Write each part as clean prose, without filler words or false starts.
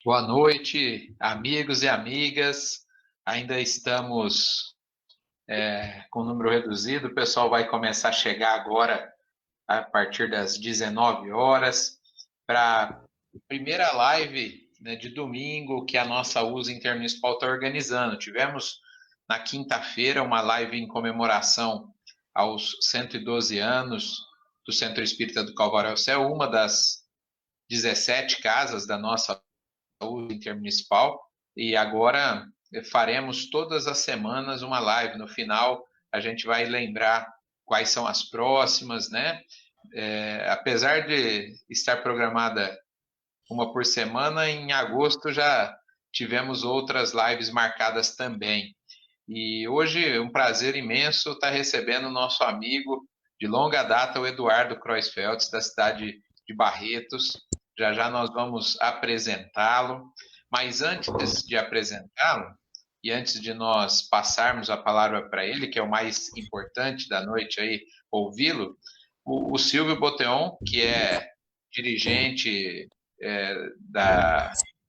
Boa noite, amigos e amigas. Ainda estamos com um número reduzido. O pessoal vai começar a chegar agora a partir das 19 horas para a primeira live, né, de domingo que a nossa USA Intermunicipal está organizando. Tivemos na quinta-feira uma live em comemoração aos 112 anos do Centro Espírita do Calvário ao Céu, uma das 17 casas da nossa USA Intermunicipal, e agora faremos todas as semanas uma live. No final, a gente vai lembrar quais são as próximas, né? Apesar de estar programada uma por semana, em agosto já tivemos outras lives marcadas também. E hoje é um prazer imenso estar recebendo o nosso amigo de longa data, o Eduardo Kreuzfeldt, da cidade de Barretos. Já já nós vamos apresentá-lo. Mas antes de apresentá-lo, e antes de nós passarmos a palavra para ele, que é o mais importante da noite aí, ouvi-lo, o Silvio Boteon, que é dirigente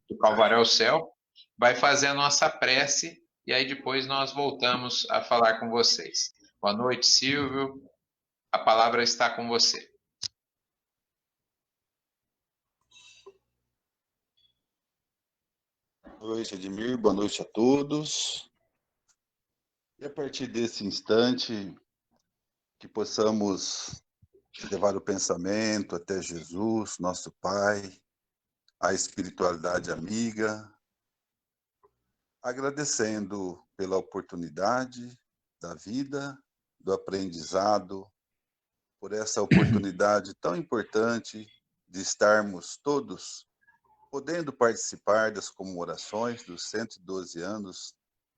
do Calvário ao Céu, vai fazer a nossa prece e aí depois nós voltamos a falar com vocês. Boa noite, Silvio. A palavra está com você. Boa noite, Edmir. Boa noite a todos. E a partir desse instante, que possamos levar o pensamento até Jesus, nosso Pai, a espiritualidade amiga, agradecendo pela oportunidade da vida, do aprendizado, por essa oportunidade tão importante de estarmos todos podendo participar das comemorações dos 112 anos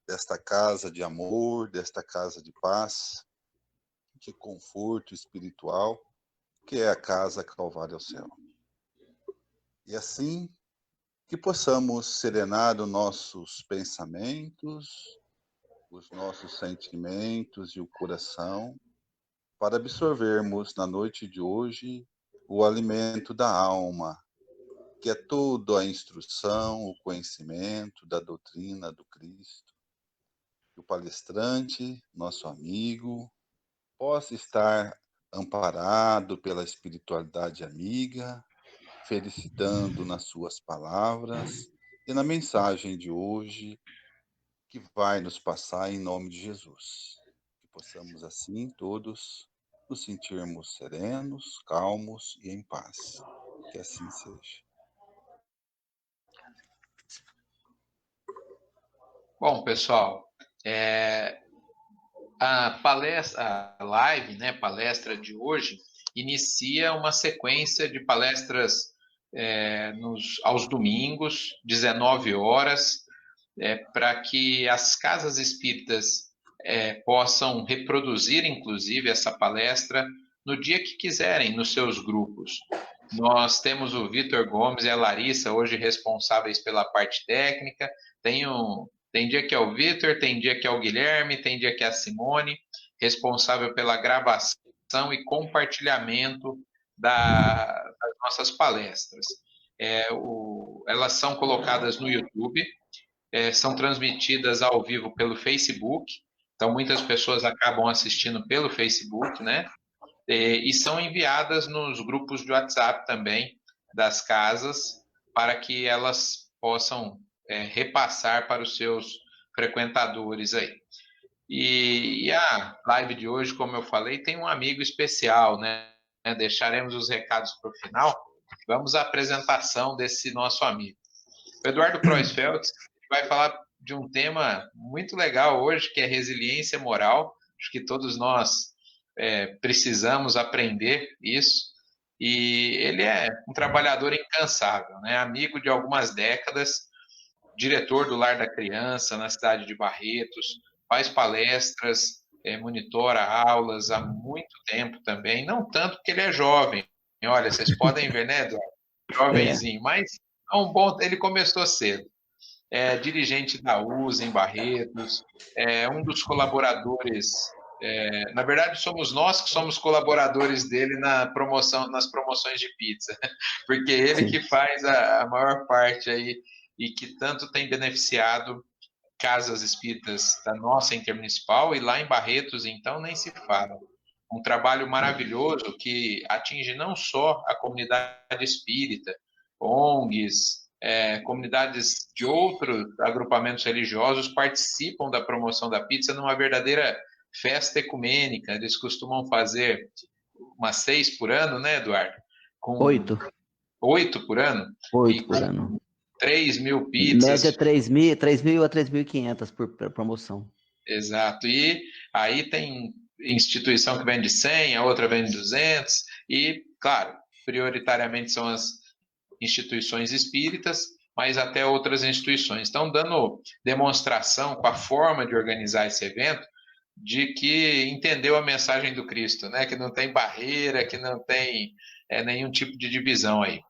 desta casa de amor, desta casa de paz, de conforto espiritual, que é a Casa Calvário ao Céu. E assim que possamos serenar os nossos pensamentos, os nossos sentimentos e o coração, para absorvermos na noite de hoje o alimento da alma, que é toda a instrução, o conhecimento da doutrina do Cristo. Que o palestrante, nosso amigo, possa estar amparado pela espiritualidade amiga, felicitando nas suas palavras e na mensagem de hoje que vai nos passar em nome de Jesus. Que possamos assim todos nos sentirmos serenos, calmos e em paz. Que assim seja. Bom, pessoal, a live, né, palestra de hoje, inicia uma sequência de palestras aos domingos, 19 horas, para que as casas espíritas possam reproduzir, inclusive, essa palestra no dia que quiserem, nos seus grupos. Nós temos o Vitor Gomes e a Larissa, hoje responsáveis pela parte técnica. Tem dia que é o Vitor, tem dia que é o Guilherme, tem dia que é a Simone, responsável pela gravação e compartilhamento das nossas palestras. Elas são colocadas no YouTube, são transmitidas ao vivo pelo Facebook, então muitas pessoas acabam assistindo pelo Facebook, né? E são enviadas nos grupos de WhatsApp também das casas, para que elas possam repassar para os seus frequentadores aí. E a live de hoje, como eu falei, tem um amigo especial, né? Deixaremos os recados para o final. Vamos à apresentação desse nosso amigo. O Eduardo Kreuzfeldt vai falar de um tema muito legal hoje, que é resiliência moral. Acho que todos nós precisamos aprender isso. E ele é um trabalhador incansável, né? Amigo de algumas décadas, diretor do Lar da Criança na cidade de Barretos, faz palestras, monitora aulas há muito tempo também, não tanto porque ele é jovem. Olha, vocês podem ver, né, Eduardo? Jovenzinho, mas ele começou cedo. Dirigente da USA em Barretos, um dos colaboradores. Na verdade, somos nós que somos colaboradores dele nas promoções de pizza, porque ele que faz a maior parte aí e que tanto tem beneficiado casas espíritas da nossa intermunicipal, e lá em Barretos, então, nem se fala. Um trabalho maravilhoso que atinge não só a comunidade espírita, ONGs, comunidades de outros agrupamentos religiosos participam da promoção da pizza numa verdadeira festa ecumênica. Eles costumam fazer umas 6 por ano, né, Eduardo? Com 8. 8 por ano? 8 E por ano. 3.000 pizzas. Média 3.000 a 3.500 por promoção. Exato. E aí tem instituição que vende 100, a outra vende 200, e, claro, prioritariamente são as instituições espíritas, mas até outras instituições. Estão dando demonstração com a forma de organizar esse evento, de que entendeu a mensagem do Cristo, né? Que não tem barreira, que não tem nenhum tipo de divisão aí.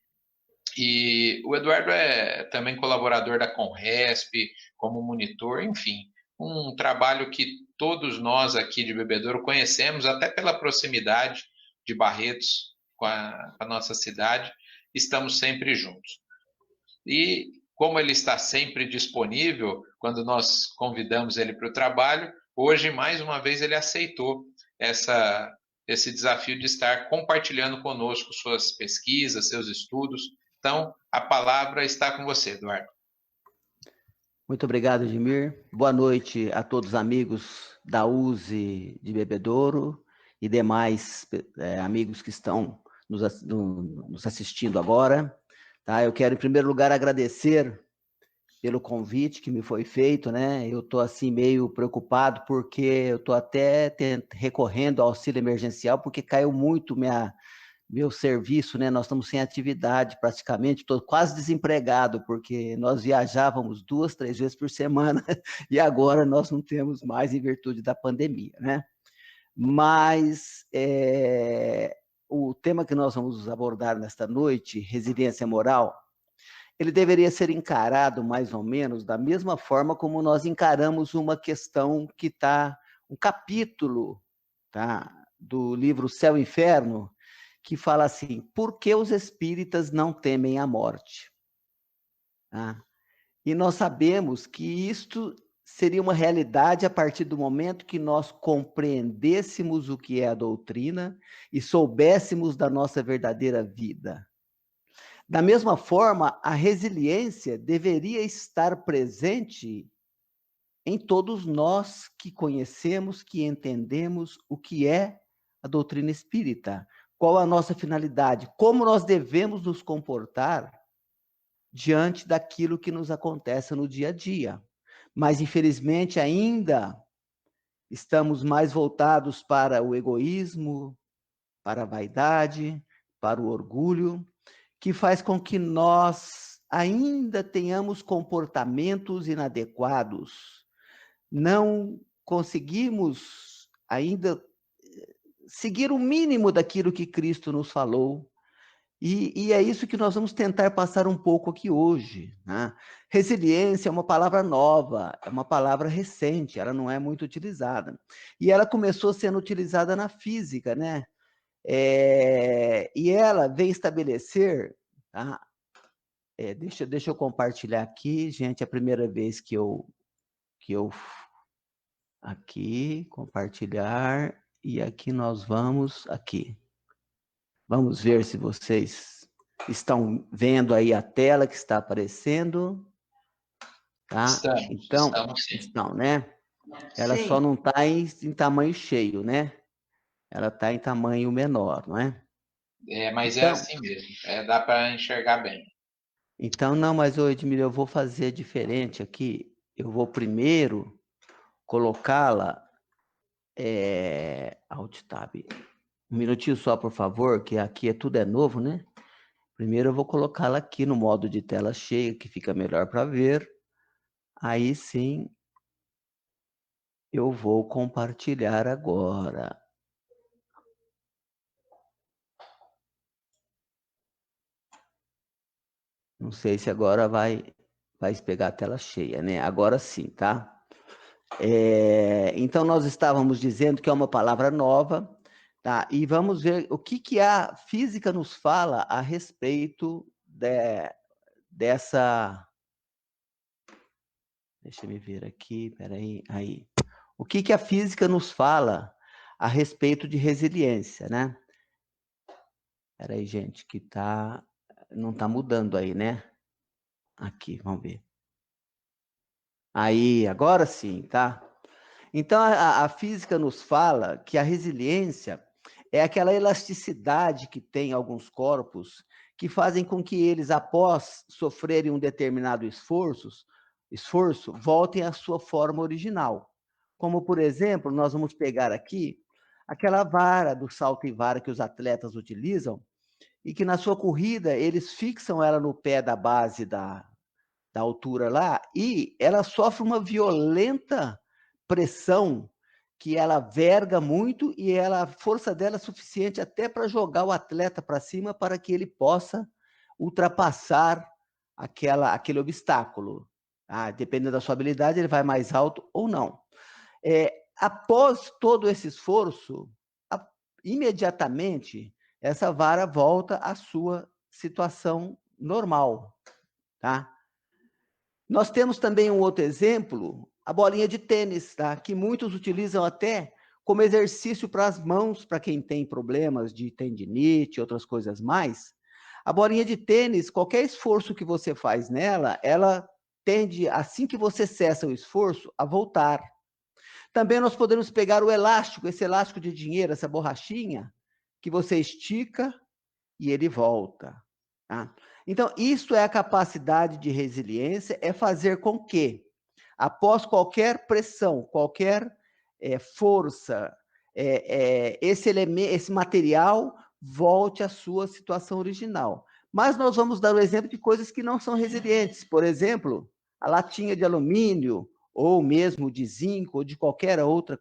E o Eduardo é também colaborador da Conresp, como monitor, enfim, um trabalho que todos nós aqui de Bebedouro conhecemos, até pela proximidade de Barretos com a nossa cidade, estamos sempre juntos. E como ele está sempre disponível, quando nós convidamos ele para o trabalho, hoje, mais uma vez, ele aceitou esse desafio de estar compartilhando conosco suas pesquisas, seus estudos. Então, a palavra está com você, Eduardo. Muito obrigado, Edmir. Boa noite a todos os amigos da USE de Bebedouro e demais amigos que estão nos assistindo agora. Tá? Eu quero, em primeiro lugar, agradecer pelo convite que me foi feito, né? Eu estou assim meio preocupado porque eu estou até recorrendo ao auxílio emergencial porque caiu muito meu serviço, né? Nós estamos sem atividade praticamente, estou quase desempregado, porque nós viajávamos 2, 3 vezes por semana, e agora nós não temos mais em virtude da pandemia, né? Mas o tema que nós vamos abordar nesta noite, resiliência moral, ele deveria ser encarado mais ou menos da mesma forma como nós encaramos uma questão que está, um capítulo, tá, do livro Céu e Inferno, que fala assim: por que os espíritas não temem a morte? Ah, e nós sabemos que isto seria uma realidade a partir do momento que nós compreendêssemos o que é a doutrina e soubéssemos da nossa verdadeira vida. Da mesma forma, a resiliência deveria estar presente em todos nós que conhecemos, que entendemos o que é a doutrina espírita. Qual a nossa finalidade? Como nós devemos nos comportar diante daquilo que nos acontece no dia a dia. Mas, infelizmente, ainda estamos mais voltados para o egoísmo, para a vaidade, para o orgulho, que faz com que nós ainda tenhamos comportamentos inadequados. Não conseguimos ainda seguir o mínimo daquilo que Cristo nos falou. E é isso que nós vamos tentar passar um pouco aqui hoje, né? Resiliência é uma palavra nova, é uma palavra recente, ela não é muito utilizada. E ela começou sendo utilizada na física, né? E ela vem estabelecer, tá? Deixa eu compartilhar aqui, gente, é a primeira vez que eu aqui, compartilhar, e aqui nós vamos, aqui. Vamos ver se vocês estão vendo aí a tela que está aparecendo, tá? Estamos sim. Estão, né? Ela Sim. só não está em tamanho cheio, né? Ela está em tamanho menor, não é? Mas então, é assim mesmo. Dá para enxergar bem. Então, não, mas, Edmir, eu vou fazer diferente aqui. Eu vou primeiro colocá-la Alt Tab. Um minutinho só, por favor, que aqui tudo é novo, né? Primeiro eu vou colocá-la aqui no modo de tela cheia, que fica melhor para ver. Aí sim, eu vou compartilhar agora. Não sei se agora vai pegar a tela cheia, né? Agora sim, tá? Então, nós estávamos dizendo que é uma palavra nova, tá? E vamos ver o que a física nos fala a respeito dessa Deixa eu me ver aqui, peraí, aí. O que a física nos fala a respeito de resiliência, né? Peraí, gente, que não tá mudando aí, né? Aqui, vamos ver. Aí, agora sim, tá? Então, a física nos fala que a resiliência é aquela elasticidade que tem alguns corpos que fazem com que eles, após sofrerem um determinado esforço, voltem à sua forma original. Como, por exemplo, nós vamos pegar aqui aquela vara do salto em vara que os atletas utilizam e que na sua corrida eles fixam ela no pé da base da altura lá, e ela sofre uma violenta pressão que ela verga muito e a força dela é suficiente até para jogar o atleta para cima para que ele possa ultrapassar aquele obstáculo. Dependendo da sua habilidade, ele vai mais alto ou não. Após todo esse esforço, imediatamente, essa vara volta à sua situação normal, tá? Nós temos também um outro exemplo, a bolinha de tênis, tá? Que muitos utilizam até como exercício para as mãos, para quem tem problemas de tendinite, outras coisas mais. A bolinha de tênis, qualquer esforço que você faz nela, ela tende, assim que você cessa o esforço, a voltar. Também nós podemos pegar o elástico, esse elástico de dinheiro, essa borrachinha, que você estica e ele volta. Tá? Então, isso é a capacidade de resiliência, é fazer com que, após qualquer pressão, qualquer força, esse material volte à sua situação original. Mas nós vamos dar o exemplo de coisas que não são resilientes. Por exemplo, a latinha de alumínio, ou mesmo de zinco, ou de qualquer outra,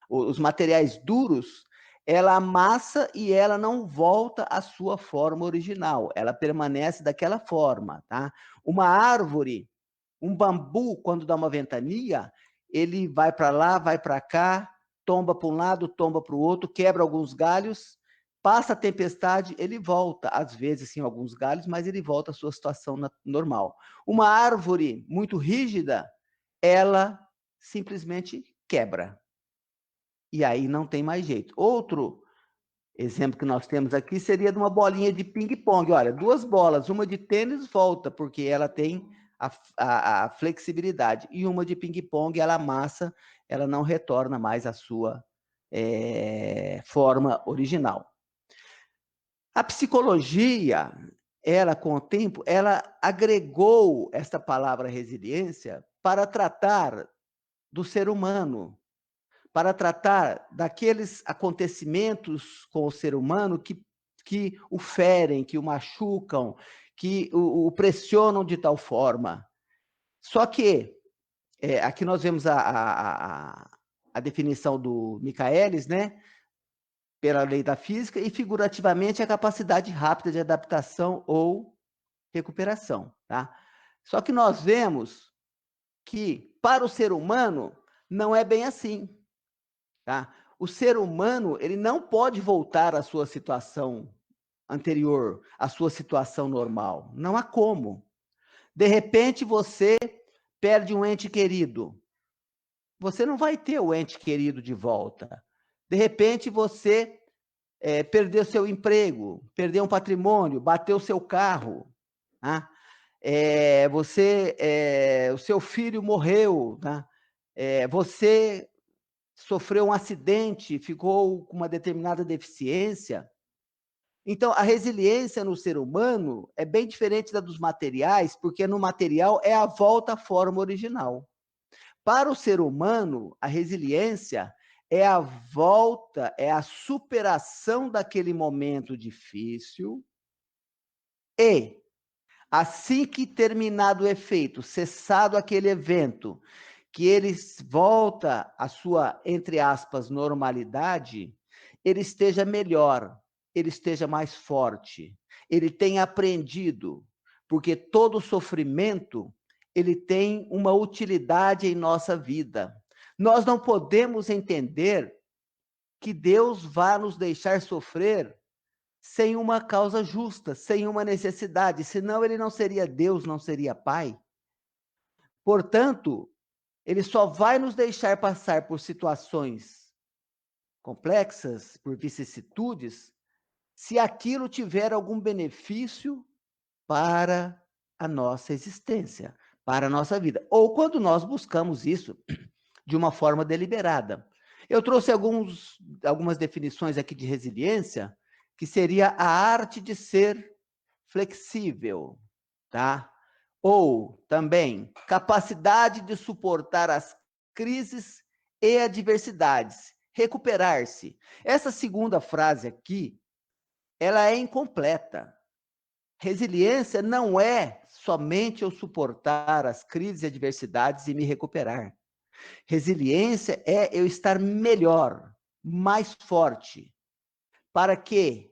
os materiais duros, ela amassa e ela não volta à sua forma original, ela permanece daquela forma, tá? Uma árvore, um bambu, quando dá uma ventania, ele vai para lá, vai para cá, tomba para um lado, tomba para o outro, quebra alguns galhos, passa a tempestade, ele volta, às vezes sim alguns galhos, mas ele volta à sua situação normal. Uma árvore muito rígida, ela simplesmente quebra. E aí não tem mais jeito. Outro exemplo que nós temos aqui seria de uma bolinha de ping-pong. Olha, duas bolas, uma de tênis volta, porque ela tem a flexibilidade, e uma de ping-pong, ela amassa, ela não retorna mais à sua forma original. A psicologia, ela, com o tempo, ela agregou esta palavra resiliência para tratar do ser humano, para tratar daqueles acontecimentos com o ser humano que o ferem, que o machucam, que o pressionam de tal forma. Só que, aqui nós vemos a definição do Michaelis, né, pela lei da física, e figurativamente a capacidade rápida de adaptação ou recuperação. Tá? Só que nós vemos que, para o ser humano, não é bem assim. Tá? O ser humano, ele não pode voltar à sua situação anterior, à sua situação normal. Não há como. De repente, você perde um ente querido. Você não vai ter o ente querido de volta. De repente, você perdeu seu emprego, perdeu um patrimônio, bateu seu carro. Tá? O seu filho morreu. Tá? Você sofreu um acidente, ficou com uma determinada deficiência. Então, a resiliência no ser humano é bem diferente da dos materiais, porque no material é a volta à forma original. Para o ser humano, a resiliência é a volta, é a superação daquele momento difícil e, assim que terminado o efeito, cessado aquele evento, que ele volta à sua, entre aspas, normalidade, ele esteja melhor, ele esteja mais forte, ele tenha aprendido, porque todo sofrimento, ele tem uma utilidade em nossa vida. Nós não podemos entender que Deus vá nos deixar sofrer sem uma causa justa, sem uma necessidade, senão ele não seria Deus, não seria Pai. Portanto, ele só vai nos deixar passar por situações complexas, por vicissitudes, se aquilo tiver algum benefício para a nossa existência, para a nossa vida. Ou quando nós buscamos isso de uma forma deliberada. Eu trouxe algumas definições aqui de resiliência, que seria a arte de ser flexível, tá? Ou também capacidade de suportar as crises e adversidades, recuperar-se. Essa segunda frase aqui, ela é incompleta. Resiliência não é somente eu suportar as crises e adversidades e me recuperar. Resiliência é eu estar melhor, mais forte, para que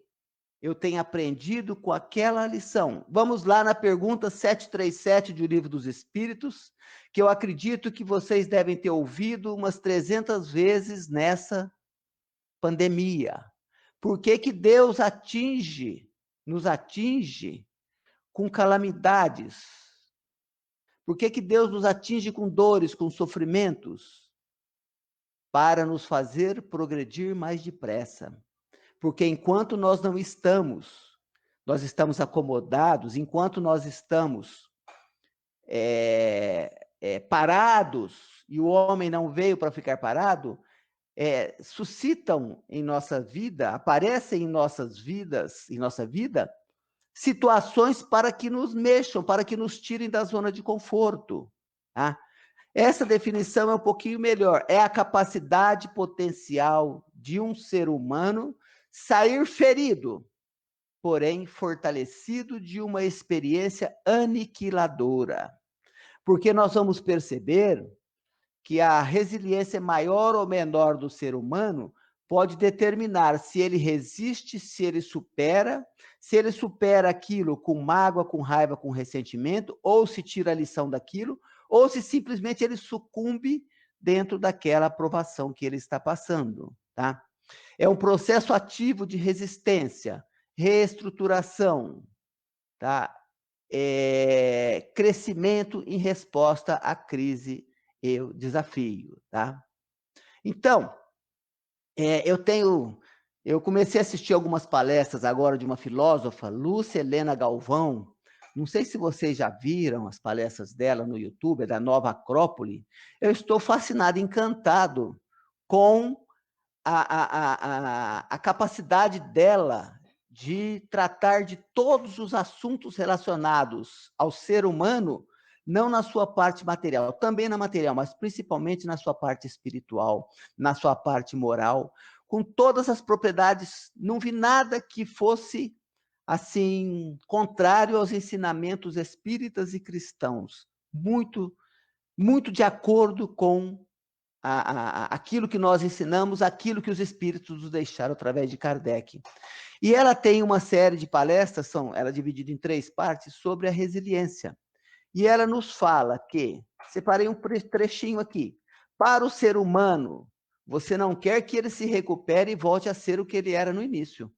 eu tenha aprendido com aquela lição. Vamos lá na pergunta 737 do Livro dos Espíritos, que eu acredito que vocês devem ter ouvido umas 300 vezes nessa pandemia. Por que que Deus nos atinge com calamidades? Por que que Deus nos atinge com dores, com sofrimentos? Para nos fazer progredir mais depressa. Porque enquanto nós estamos acomodados, enquanto nós estamos parados, e o homem não veio para ficar parado, suscitam em nossa vida, aparecem em nossa vida, situações para que nos mexam, para que nos tirem da zona de conforto. Tá? Essa definição é um pouquinho melhor. É a capacidade potencial de um ser humano sair ferido, porém fortalecido de uma experiência aniquiladora. Porque nós vamos perceber que a resiliência maior ou menor do ser humano pode determinar se ele resiste, se ele supera aquilo com mágoa, com raiva, com ressentimento, ou se tira a lição daquilo, ou se simplesmente ele sucumbe dentro daquela provação que ele está passando, tá? É um processo ativo de resistência, reestruturação, tá? Crescimento em resposta à crise e o desafio, tá? Então, eu comecei a assistir algumas palestras agora de uma filósofa, Lúcia Helena Galvão. Não sei se vocês já viram as palestras dela no YouTube, é da Nova Acrópole. Eu estou fascinado, encantado com a capacidade dela de tratar de todos os assuntos relacionados ao ser humano, não na sua parte material, também na material, mas principalmente na sua parte espiritual, na sua parte moral, com todas as propriedades. Não vi nada que fosse assim contrário aos ensinamentos espíritas e cristãos, muito de acordo com aquilo que nós ensinamos, aquilo que os espíritos nos deixaram através de Kardec. E ela tem uma série de palestras, ela é dividida em 3 partes, sobre a resiliência. E ela nos fala que, separei um trechinho aqui, para o ser humano, você não quer que ele se recupere e volte a ser o que ele era no início.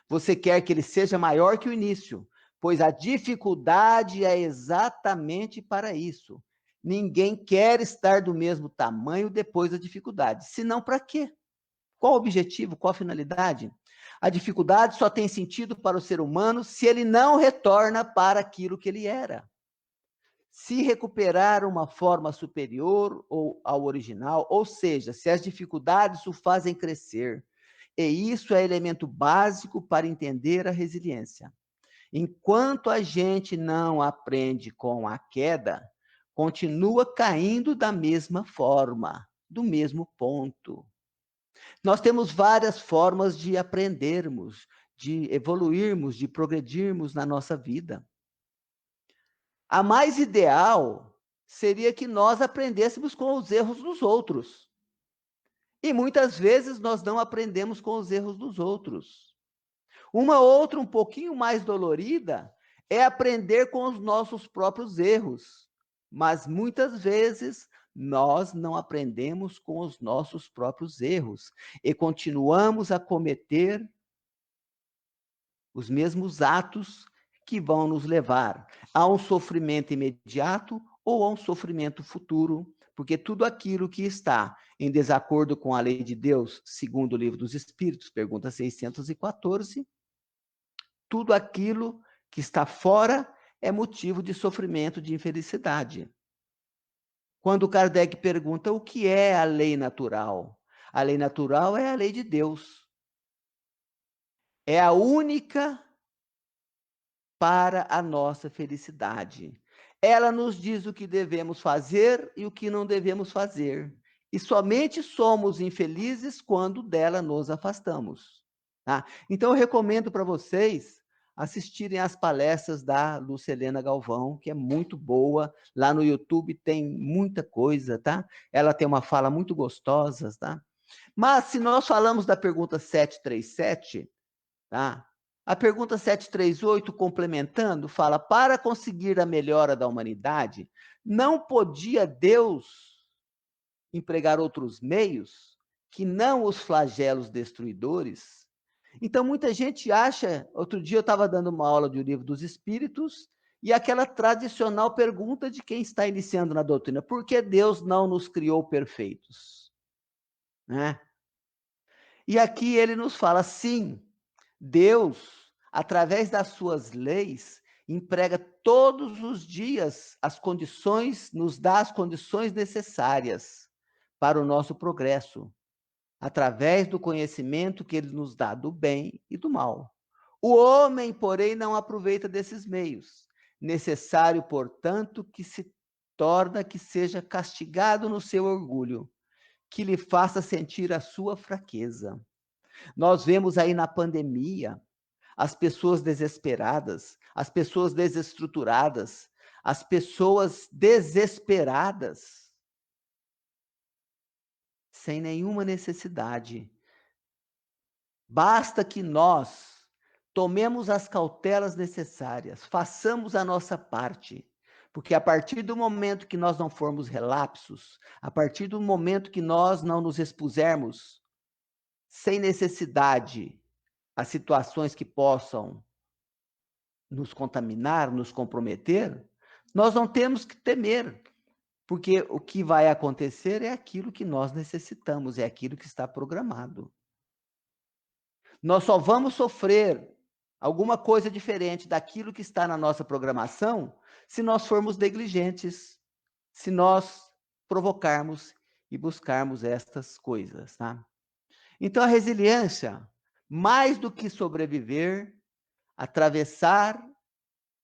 Você quer que ele seja maior que o início, pois a dificuldade é exatamente para isso. Ninguém quer estar do mesmo tamanho depois da dificuldade. Senão, para quê? Qual o objetivo? Qual a finalidade? A dificuldade só tem sentido para o ser humano se ele não retorna para aquilo que ele era. Se recuperar uma forma superior ao original, ou seja, se as dificuldades o fazem crescer. E isso é elemento básico para entender a resiliência. Enquanto a gente não aprende com a queda, continua caindo da mesma forma, do mesmo ponto. Nós temos várias formas de aprendermos, de evoluirmos, de progredirmos na nossa vida. A mais ideal seria que nós aprendêssemos com os erros dos outros. E muitas vezes nós não aprendemos com os erros dos outros. Uma outra, um pouquinho mais dolorida, é aprender com os nossos próprios erros. Mas muitas vezes nós não aprendemos com os nossos próprios erros e continuamos a cometer os mesmos atos que vão nos levar a um sofrimento imediato ou a um sofrimento futuro porque tudo aquilo que está em desacordo com a lei de Deus, segundo o livro dos Espíritos, pergunta 614, tudo aquilo que está fora é motivo de sofrimento, de infelicidade. Quando Kardec pergunta o que é a lei natural, a lei natural é a lei de Deus. É a única para a nossa felicidade. Ela nos diz o que devemos fazer e o que não devemos fazer. E somente somos infelizes quando dela nos afastamos. Tá? Então, eu recomendo para vocês assistirem às palestras da Lucelena Galvão, que é muito boa. Lá no YouTube tem muita coisa, tá? Ela tem uma fala muito gostosa, tá? Mas, se nós falamos da pergunta 737, tá? A pergunta 738, complementando, fala: para conseguir a melhora da humanidade, não podia Deus empregar outros meios que não os flagelos destruidores? Então, muita gente acha... Outro dia eu estava dando uma aula de O Livro dos Espíritos, e aquela tradicional pergunta de quem está iniciando na doutrina: por que Deus não nos criou perfeitos? Né? E aqui ele nos fala, sim, Deus, através das suas leis, emprega todos os dias as condições, nos dá as condições necessárias para o nosso progresso, através do conhecimento que ele nos dá do bem e do mal. O homem, porém, não aproveita desses meios. Necessário, portanto, que se torna que seja castigado no seu orgulho, que lhe faça sentir a sua fraqueza. Nós vemos aí na pandemia as pessoas desesperadas, as pessoas desestruturadas, as pessoas desesperadas, sem nenhuma necessidade. Basta que nós tomemos as cautelas necessárias, façamos a nossa parte, porque a partir do momento que nós não formos relapsos, a partir do momento que nós não nos expusermos sem necessidade a situações que possam nos contaminar, nos comprometer, nós não temos que temer, porque o que vai acontecer é aquilo que nós necessitamos, é aquilo que está programado. Nós só vamos sofrer alguma coisa diferente daquilo que está na nossa programação se nós formos negligentes, se nós provocarmos e buscarmos estas coisas, tá? Então, a resiliência, mais do que sobreviver, atravessar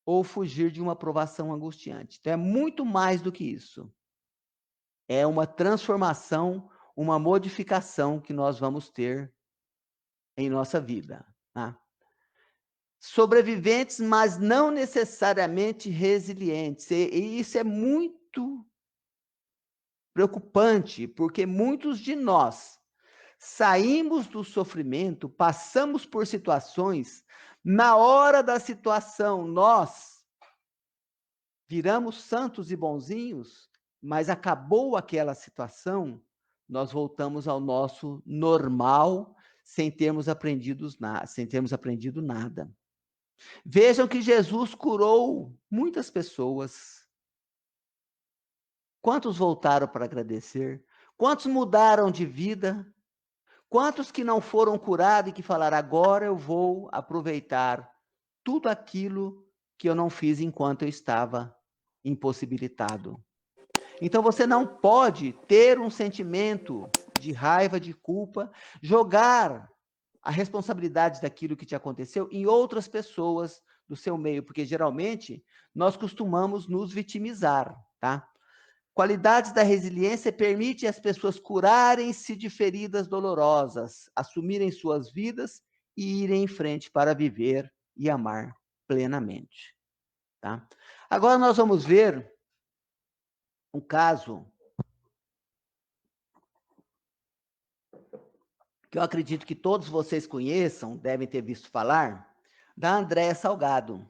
ou fugir de uma provação angustiante. Então, é muito mais do que isso. É uma transformação, uma modificação que nós vamos ter em nossa vida. Tá? Sobreviventes, mas não necessariamente resilientes. E isso é muito preocupante, porque muitos de nós saímos do sofrimento, passamos por situações, na hora da situação nós viramos santos e bonzinhos, mas acabou aquela situação, nós voltamos ao nosso normal, sem termos aprendido nada. Vejam que Jesus curou muitas pessoas. Quantos voltaram para agradecer? Quantos mudaram de vida? Quantos que não foram curados e que falaram: agora eu vou aproveitar tudo aquilo que eu não fiz enquanto eu estava impossibilitado? Então, você não pode ter um sentimento de raiva, de culpa, jogar a responsabilidade daquilo que te aconteceu em outras pessoas do seu meio, porque geralmente nós costumamos nos vitimizar, tá? Qualidades da resiliência permitem às pessoas curarem-se de feridas dolorosas, assumirem suas vidas e irem em frente para viver e amar plenamente. Tá? Agora nós vamos ver um caso que eu acredito que todos vocês conheçam, devem ter visto falar, da Andréa Salgado.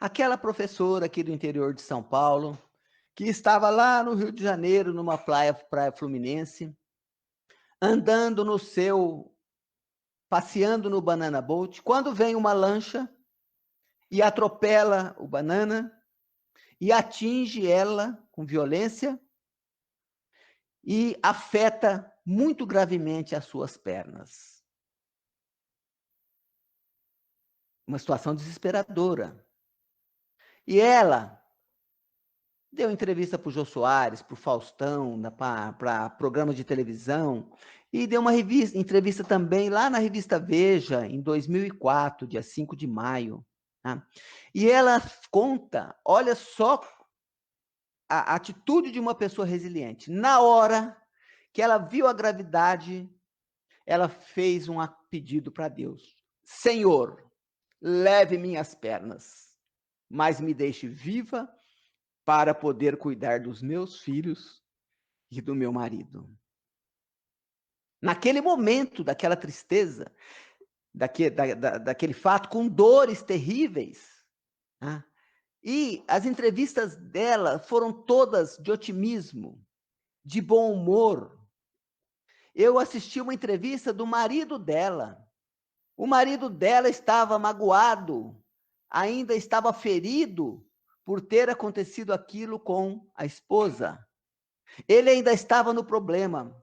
Aquela professora aqui do interior de São Paulo, que estava lá no Rio de Janeiro, numa praia fluminense, andando no seu, passeando no Banana Boat, quando vem uma lancha e atropela o Banana e atinge ela com violência, e afeta muito gravemente as suas pernas. Uma situação desesperadora. E ela deu entrevista para o Jô Soares, para o Faustão, para programas de televisão, e deu uma entrevista também lá na revista Veja, em 2004, dia 5 de maio. Tá? E ela conta, olha só a atitude de uma pessoa resiliente. Na hora que ela viu a gravidade, ela fez um pedido para Deus. Senhor, leve minhas pernas, mas me deixe viva para poder cuidar dos meus filhos e do meu marido. Naquele momento, daquela tristeza, daquele fato, com dores terríveis, né? E as entrevistas dela foram todas de otimismo, de bom humor. Eu assisti uma entrevista do marido dela. O marido dela estava magoado, ainda estava ferido por ter acontecido aquilo com a esposa. Ele ainda estava no problema.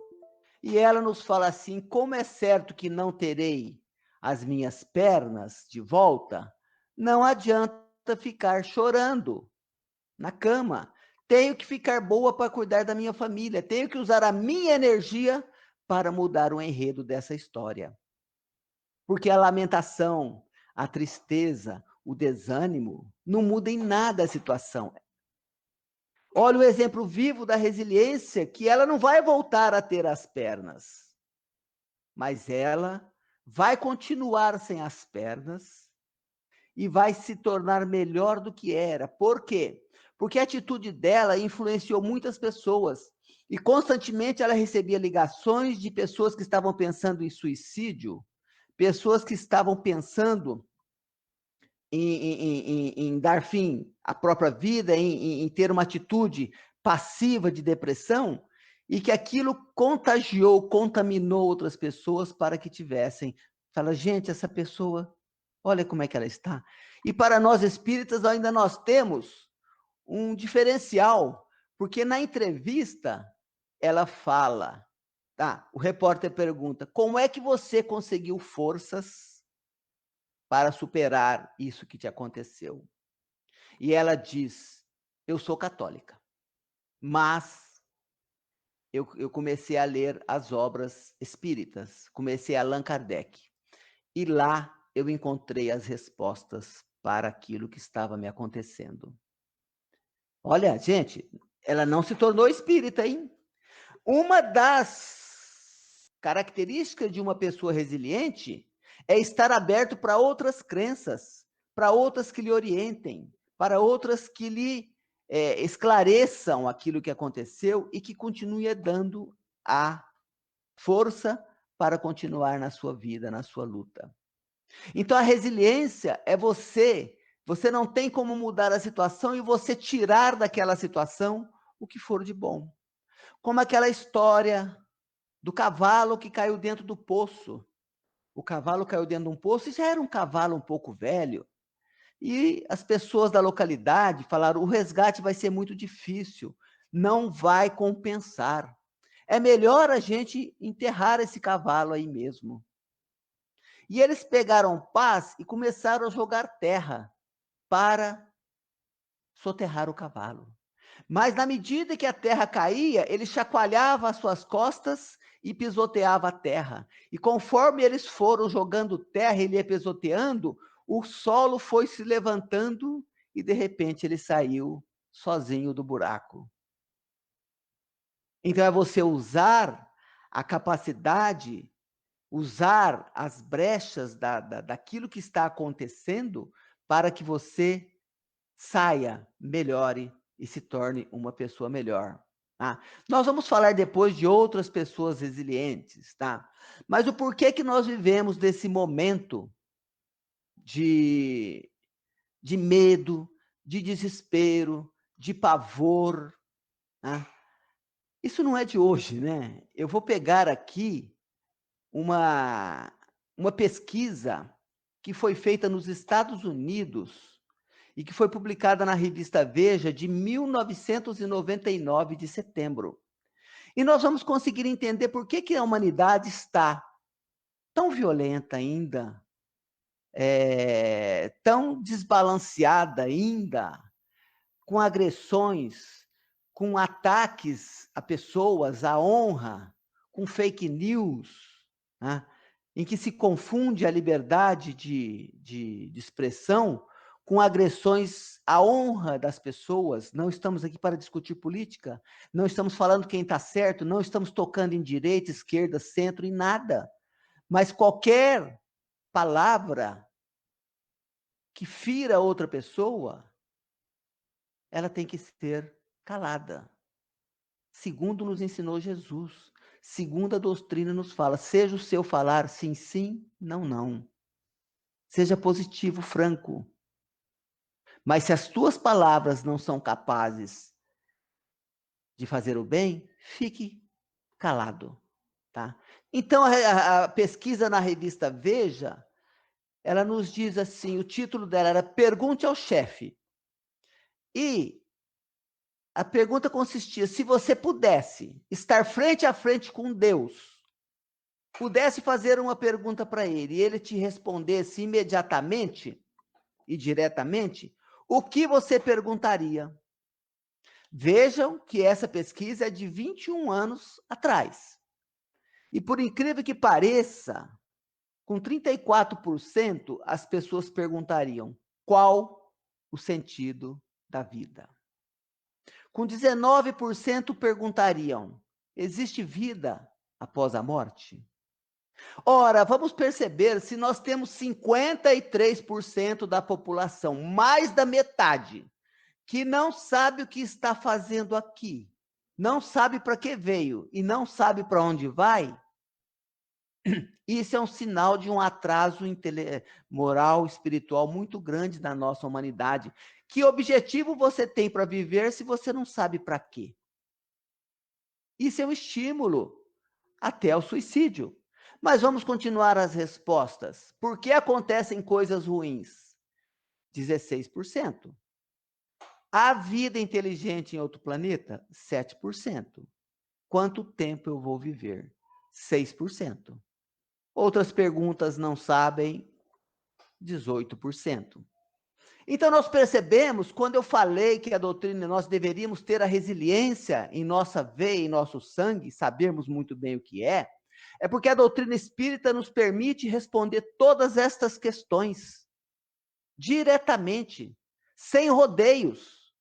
E ela nos fala assim: como é certo que não terei as minhas pernas de volta, não adianta ficar chorando na cama. Tenho que ficar boa para cuidar da minha família. Tenho que usar a minha energia para mudar o enredo dessa história. Porque a lamentação, a tristeza, o desânimo não muda em nada a situação. Olha o exemplo vivo da resiliência, que ela não vai voltar a ter as pernas, mas ela vai continuar sem as pernas e vai se tornar melhor do que era. Por quê? Porque a atitude dela influenciou muitas pessoas e constantemente ela recebia ligações de pessoas que estavam pensando em suicídio, pessoas que estavam pensando em dar fim à própria vida, em ter uma atitude passiva de depressão, e que aquilo contagiou, contaminou outras pessoas para que tivessem. Fala, gente, essa pessoa, olha como é que ela está. E para nós espíritas ainda nós temos um diferencial, porque na entrevista ela fala, tá? O repórter pergunta: como é que você conseguiu forças para superar isso que te aconteceu? E ela diz: eu sou católica, mas eu comecei a ler as obras espíritas, comecei a Allan Kardec, e lá eu encontrei as respostas para aquilo que estava me acontecendo. Olha, gente, ela não se tornou espírita, hein? Uma das características de uma pessoa resiliente é estar aberto para outras crenças, para outras que lhe orientem, para outras que lhe esclareçam aquilo que aconteceu e que continue dando a força para continuar na sua vida, na sua luta. Então, a resiliência é você não tem como mudar a situação e você tirar daquela situação o que for de bom. Como aquela história do cavalo que caiu dentro do poço. O cavalo caiu dentro de um poço e já era um cavalo um pouco velho. E as pessoas da localidade falaram: o resgate vai ser muito difícil, não vai compensar. É melhor a gente enterrar esse cavalo aí mesmo. E eles pegaram pás e começaram a jogar terra para soterrar o cavalo. Mas na medida que a terra caía, ele chacoalhava as suas costas e pisoteava a terra. E conforme eles foram jogando terra, ele ia pisoteando, o solo foi se levantando e de repente ele saiu sozinho do buraco. Então é você usar a capacidade, usar as brechas daquilo que está acontecendo para que você saia, melhore e se torne uma pessoa melhor. Tá? Nós vamos falar depois de outras pessoas resilientes, tá? Mas o porquê que nós vivemos desse momento de medo, de desespero, de pavor, tá? Isso não é de hoje, né? Eu vou pegar aqui uma pesquisa que foi feita nos Estados Unidos e que foi publicada na revista Veja de 1999, de setembro. E nós vamos conseguir entender por que a humanidade está tão violenta ainda, tão desbalanceada ainda, com agressões, com ataques a pessoas, à honra, com fake news, né? Em que se confunde a liberdade de expressão com agressões à honra das pessoas. Não estamos aqui para discutir política, não estamos falando quem está certo, não estamos tocando em direita, esquerda, centro, em nada. Mas qualquer palavra que fira outra pessoa, ela tem que ser calada. Segundo nos ensinou Jesus, segundo a doutrina nos fala, seja o seu falar sim, sim, não, não. Seja positivo, franco. Mas se as tuas palavras não são capazes de fazer o bem, fique calado, tá? Então, a pesquisa na revista Veja, ela nos diz assim, o título dela era Pergunte ao Chefe. E a pergunta consistia, se você pudesse estar frente a frente com Deus, pudesse fazer uma pergunta para ele, e ele te respondesse imediatamente e diretamente, o que você perguntaria? Vejam que essa pesquisa é de 21 anos atrás. E por incrível que pareça, com 34%, as pessoas perguntariam qual o sentido da vida. Com 19% perguntariam, existe vida após a morte? Ora, vamos perceber, se nós temos 53% da população, mais da metade, que não sabe o que está fazendo aqui, não sabe para que veio e não sabe para onde vai, isso é um sinal de um atraso moral, espiritual muito grande na nossa humanidade. Que objetivo você tem para viver se você não sabe para quê? Isso é um estímulo até ao suicídio. Mas vamos continuar as respostas. Por que acontecem coisas ruins? 16%. Há vida inteligente em outro planeta? 7%. Quanto tempo eu vou viver? 6%. Outras perguntas não sabem? 18%. Então, nós percebemos, quando eu falei que a doutrina, nós deveríamos ter a resiliência em nossa veia, em nosso sangue, sabermos muito bem o que é porque a doutrina espírita nos permite responder todas estas questões diretamente, sem rodeios.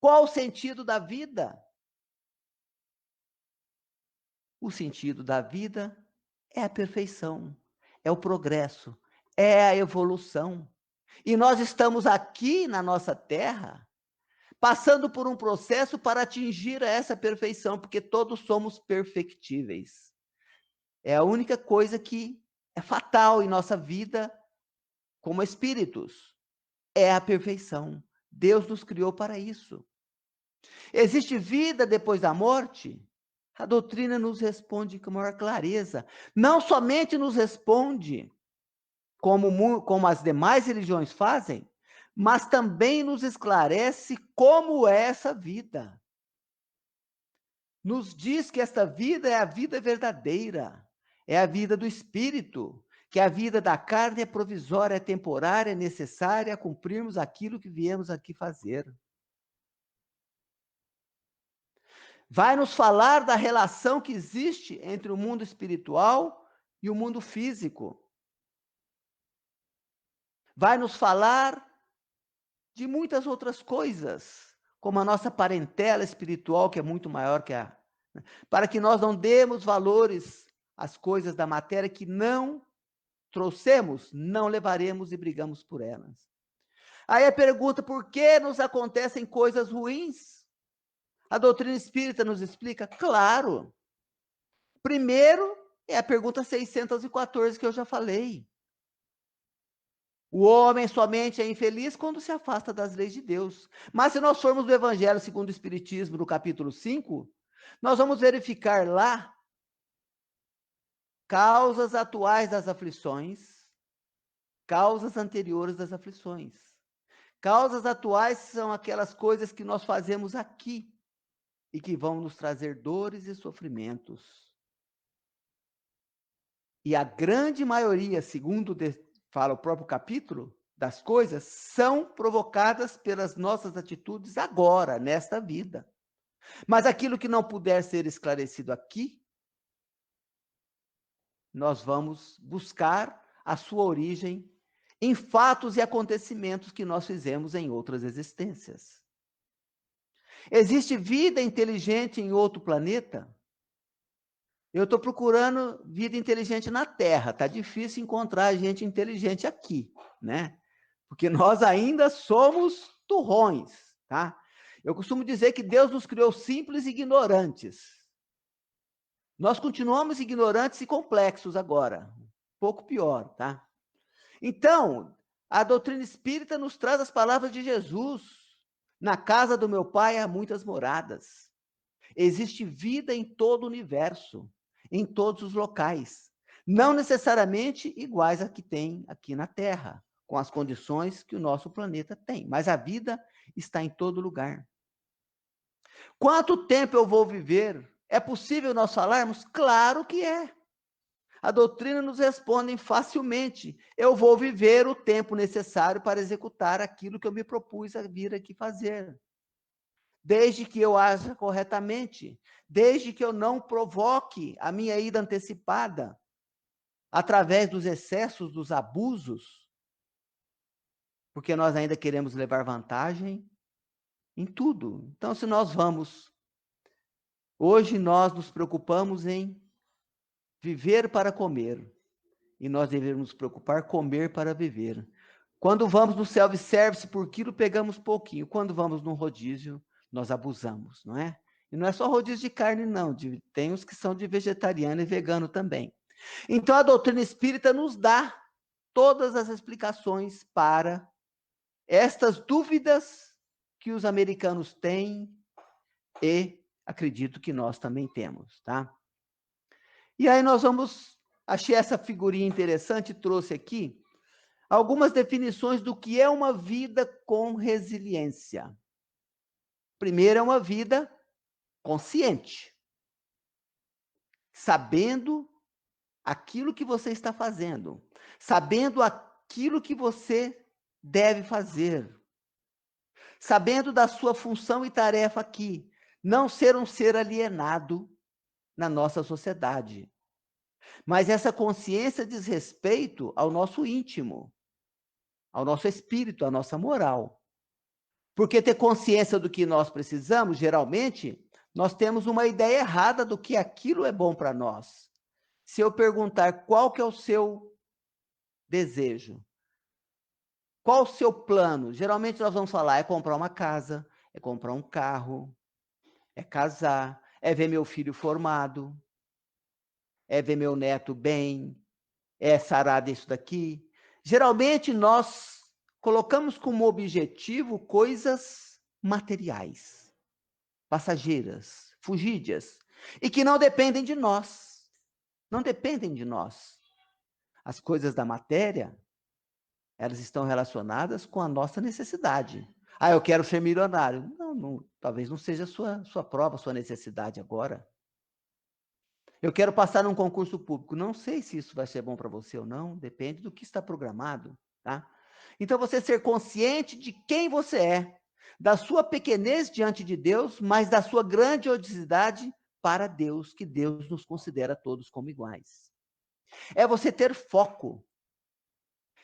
Qual o sentido da vida? O sentido da vida é a perfeição, é o progresso, é a evolução. E nós estamos aqui na nossa Terra, passando por um processo para atingir essa perfeição, porque todos somos perfectíveis. É a única coisa que é fatal em nossa vida como espíritos. É a perfeição. Deus nos criou para isso. Existe vida depois da morte? A doutrina nos responde com maior clareza. Não somente nos responde como as demais religiões fazem, mas também nos esclarece como é essa vida. Nos diz que esta vida é a vida verdadeira, é a vida do espírito, que a vida da carne é provisória, é temporária, é necessária a cumprirmos aquilo que viemos aqui fazer. Vai nos falar da relação que existe entre o mundo espiritual e o mundo físico. Vai nos falar de muitas outras coisas, como a nossa parentela espiritual, que é muito maior que a... Para que nós não demos valores às coisas da matéria que não trouxemos, não levaremos e brigamos por elas. Aí a pergunta, por que nos acontecem coisas ruins? A doutrina espírita nos explica? Claro. Primeiro, é a pergunta 614 que eu já falei. O homem somente é infeliz quando se afasta das leis de Deus. Mas se nós formos no Evangelho segundo o Espiritismo, no capítulo 5, nós vamos verificar lá causas atuais das aflições, causas anteriores das aflições. Causas atuais são aquelas coisas que nós fazemos aqui. e que vão nos trazer dores e sofrimentos. E a grande maioria, segundo fala o próprio capítulo, das coisas são provocadas pelas nossas atitudes agora, nesta vida. Mas aquilo que não puder ser esclarecido aqui, nós vamos buscar a sua origem em fatos e acontecimentos que nós fizemos em outras existências. Existe vida inteligente em outro planeta? Eu estou procurando vida inteligente na Terra. Está difícil encontrar gente inteligente aqui, né? Porque nós ainda somos turrões, tá? Eu costumo dizer que Deus nos criou simples e ignorantes. Nós continuamos ignorantes e complexos agora. Um pouco pior, tá? Então, a doutrina espírita nos traz as palavras de Jesus. Na casa do meu pai há muitas moradas. Existe vida em todo o universo, em todos os locais. Não necessariamente iguais a que tem aqui na Terra, com as condições que o nosso planeta tem. Mas a vida está em todo lugar. Quanto tempo eu vou viver? É possível nós falarmos? Claro que é. A doutrina nos responde facilmente. Eu vou viver o tempo necessário para executar aquilo que eu me propus a vir aqui fazer. Desde que eu haja corretamente, desde que eu não provoque a minha ida antecipada, através dos excessos, dos abusos, porque nós ainda queremos levar vantagem em tudo. Então, se nós vamos, hoje nós nos preocupamos em viver para comer, e nós devemos nos preocupar comer para viver. Quando vamos no self-service por quilo, pegamos pouquinho. Quando vamos no rodízio, nós abusamos, não é? E não é só rodízio de carne, não. Tem os que são de vegetariano e vegano também. Então, a doutrina espírita nos dá todas as explicações para estas dúvidas que os americanos têm e acredito que nós também temos, tá? E aí nós vamos... Achei essa figurinha interessante, trouxe aqui algumas definições do que é uma vida com resiliência. Primeiro, é uma vida consciente, sabendo aquilo que você está fazendo, sabendo aquilo que você deve fazer, sabendo da sua função e tarefa aqui, não ser um ser alienado na nossa sociedade. Mas essa consciência diz respeito ao nosso íntimo, ao nosso espírito, à nossa moral. Porque ter consciência do que nós precisamos, geralmente, nós temos uma ideia errada do que aquilo é bom para nós. Se eu perguntar qual que é o seu desejo, qual o seu plano, geralmente nós vamos falar, é comprar uma casa, é comprar um carro, é casar, é ver meu filho formado, é ver meu neto bem, é sarar disso daqui. Geralmente nós colocamos como objetivo coisas materiais, passageiras, fugídias, e que não dependem de nós. Não dependem de nós. As coisas da matéria, elas estão relacionadas com a nossa necessidade. Ah, eu quero ser milionário. Não, talvez não seja a sua prova, a sua necessidade agora. Eu quero passar num concurso público. Não sei se isso vai ser bom para você ou não, depende do que está programado, tá? Então, você ser consciente de quem você é, da sua pequenez diante de Deus, mas da sua grandiosidade para Deus, que Deus nos considera todos como iguais. É você ter foco.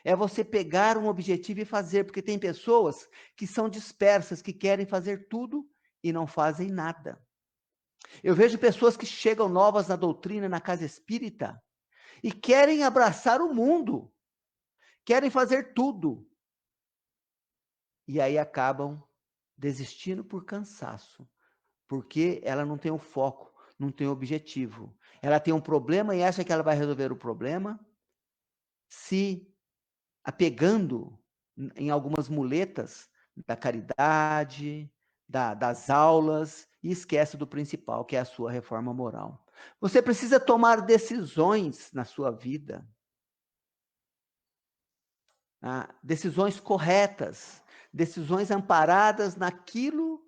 É você pegar um objetivo e fazer, porque tem pessoas que são dispersas, que querem fazer tudo e não fazem nada. Eu vejo pessoas que chegam novas na doutrina, na casa espírita, e querem abraçar o mundo, querem fazer tudo. E aí acabam desistindo por cansaço, porque ela não tem o foco, não tem o objetivo. Ela tem um problema e acha que ela vai resolver o problema se apegando em algumas muletas da caridade, das aulas, e esquece do principal, que é a sua reforma moral. Você precisa tomar decisões na sua vida, decisões corretas, decisões amparadas naquilo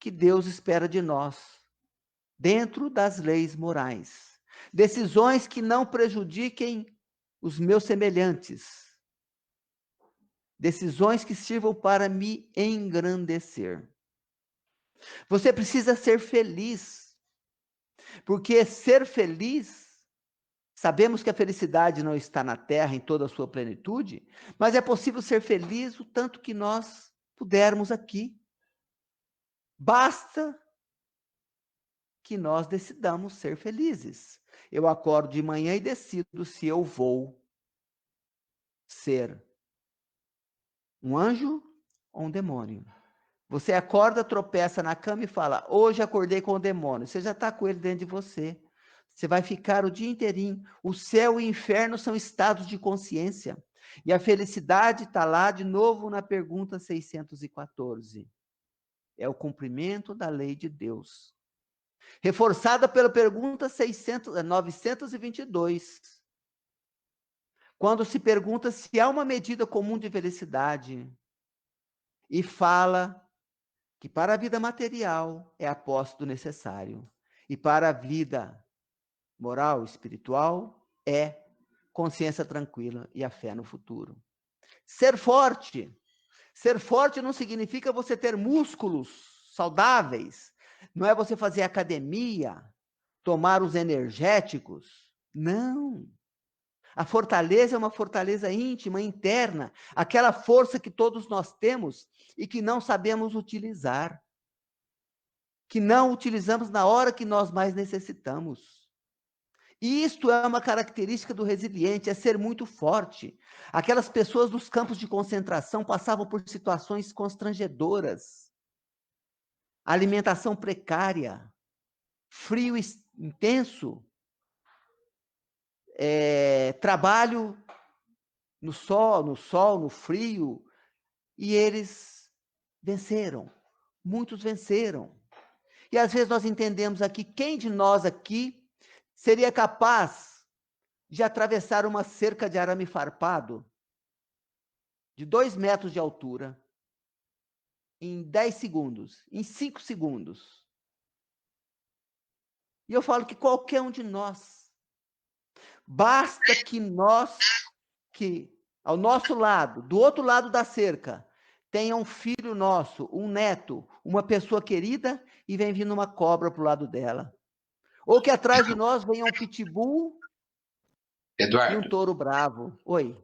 que Deus espera de nós, dentro das leis morais. Decisões que não prejudiquem os meus semelhantes. Decisões que sirvam para me engrandecer. Você precisa ser feliz, porque ser feliz, sabemos que a felicidade não está na terra em toda a sua plenitude, mas é possível ser feliz o tanto que nós pudermos aqui. Basta que nós decidamos ser felizes. Eu acordo de manhã e decido se eu vou ser um anjo ou um demônio. Você acorda, tropeça na cama e fala, hoje acordei com o demônio. Você já está com ele dentro de você. Você vai ficar o dia inteirinho. O céu e o inferno são estados de consciência. E a felicidade está lá de novo na pergunta 614. É o cumprimento da lei de Deus. Reforçada pela pergunta 922. Quando se pergunta se há uma medida comum de felicidade e fala que para a vida material é a posse do necessário e para a vida moral, espiritual, é consciência tranquila e a fé no futuro. Ser forte. Ser forte não significa você ter músculos saudáveis, não é você fazer academia, tomar os energéticos. Não. A fortaleza é uma fortaleza íntima, interna, aquela força que todos nós temos e que não sabemos utilizar, que não utilizamos na hora que nós mais necessitamos. E isto é uma característica do resiliente, é ser muito forte. Aquelas pessoas dos campos de concentração passavam por situações constrangedoras, alimentação precária, frio intenso, trabalho no sol, no frio, e eles venceram. Muitos venceram. E às vezes nós entendemos aqui, quem de nós aqui seria capaz de atravessar uma cerca de arame farpado de 2 metros de altura em 10 segundos, em 5 segundos? E eu falo que qualquer um de nós, basta que nós, que ao nosso lado, do outro lado da cerca, tenha um filho nosso, um neto, uma pessoa querida, e vem vindo uma cobra para o lado dela. Ou que atrás de nós venha um pitbull Eduardo, e um touro bravo. Oi.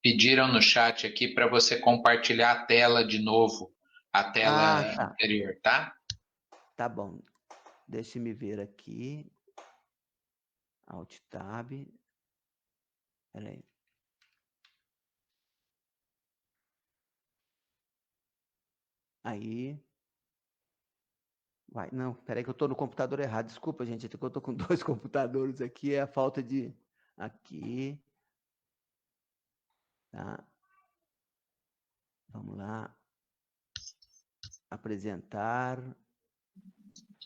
Pediram no chat aqui para você compartilhar a tela de novo, a tela anterior, tá? Tá bom. Deixa-me ver aqui. Alt Tab. Peraí. Aí. Vai, não, peraí que eu estou no computador errado. Desculpa, gente, é que eu estou com 2 computadores aqui, é a falta de... Aqui. Tá. Vamos lá. Apresentar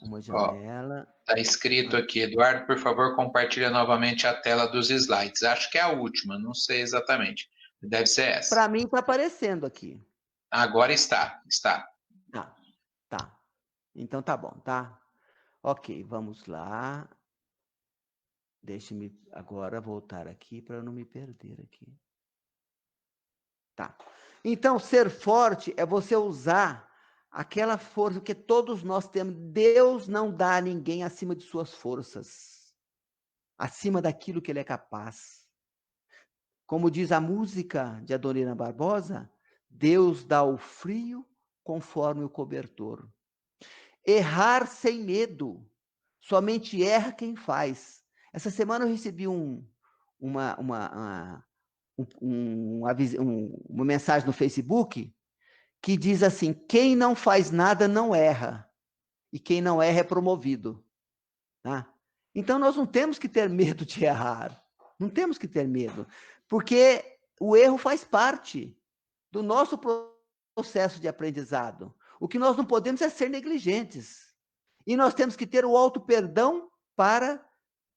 uma janela. Está escrito aqui, Eduardo, por favor, compartilha novamente a tela dos slides. Acho que é a última, não sei exatamente. Deve ser essa. Para mim está aparecendo aqui. Agora está. Tá. Então tá bom, tá? Ok, vamos lá. Deixe-me agora voltar aqui para eu não me perder aqui. Tá. Então, ser forte é você usar aquela força que todos nós temos. Deus não dá a ninguém acima de suas forças, acima daquilo que ele é capaz. Como diz a música de Adoniran Barbosa, Deus dá o frio conforme o cobertor. Errar sem medo. Somente erra quem faz. Essa semana eu recebi uma mensagem no Facebook que diz assim: quem não faz nada não erra, e quem não erra é promovido. Tá? Então nós não temos que ter medo de errar, não temos que ter medo, porque o erro faz parte do nosso processo de aprendizado. O que nós não podemos é ser negligentes, e nós temos que ter o auto-perdão para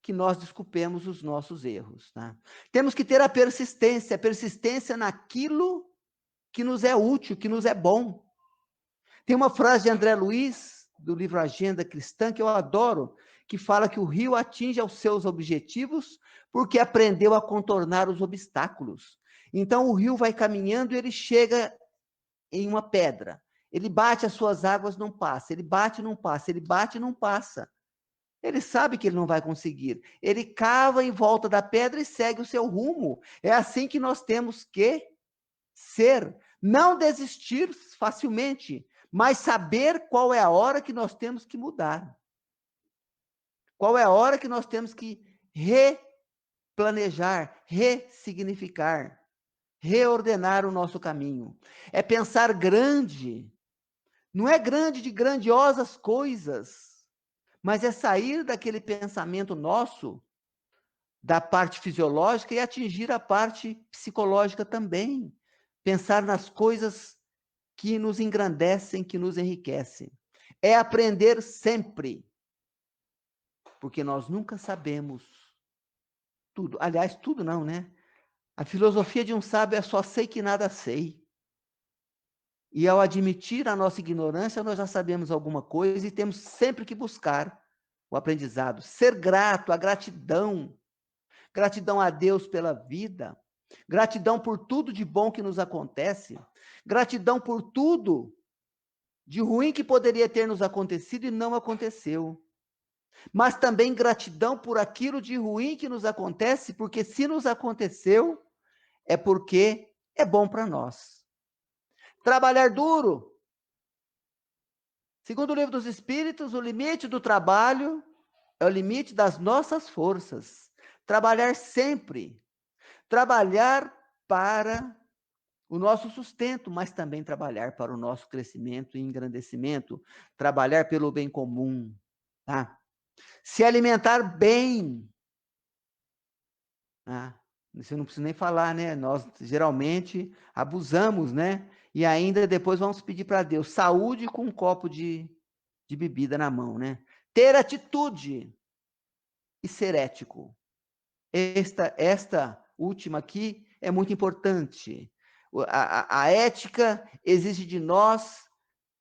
que nós desculpemos os nossos erros. Tá? Temos que ter a persistência naquilo que nos é útil, que nos é bom. Tem uma frase de André Luiz, do livro Agenda Cristã, que eu adoro, que fala que o rio atinge aos seus objetivos porque aprendeu a contornar os obstáculos. Então, o rio vai caminhando e ele chega em uma pedra. Ele bate as suas águas, não passa. Ele bate, não passa. Ele bate, não passa. Ele sabe que ele não vai conseguir. Ele cava em volta da pedra e segue o seu rumo. É assim que nós temos que ser. Não desistir facilmente, mas saber qual é a hora que nós temos que mudar. Qual é a hora que nós temos que replanejar, ressignificar, reordenar o nosso caminho. É pensar grande. Não é grande de grandiosas coisas, mas é sair daquele pensamento nosso, da parte fisiológica, e atingir a parte psicológica também. Pensar nas coisas que nos engrandecem, que nos enriquecem. É aprender sempre, porque nós nunca sabemos tudo. Aliás, tudo não, né? A filosofia de um sábio é só sei que nada sei. E ao admitir a nossa ignorância, nós já sabemos alguma coisa e temos sempre que buscar o aprendizado. Ser grato, a gratidão. Gratidão a Deus pela vida. Gratidão por tudo de bom que nos acontece. Gratidão por tudo de ruim que poderia ter nos acontecido e não aconteceu. Mas também gratidão por aquilo de ruim que nos acontece, porque se nos aconteceu, é porque é bom para nós. Trabalhar duro. Segundo o Livro dos Espíritos, o limite do trabalho é o limite das nossas forças. Trabalhar sempre. Trabalhar para o nosso sustento, mas também trabalhar para o nosso crescimento e engrandecimento. Trabalhar pelo bem comum. Tá? Se alimentar bem. Você não precisa nem falar, né? Nós geralmente abusamos, né? E ainda depois vamos pedir para Deus saúde com um copo de bebida na mão, né? Ter atitude e ser ético. Esta última aqui é muito importante. A ética exige de nós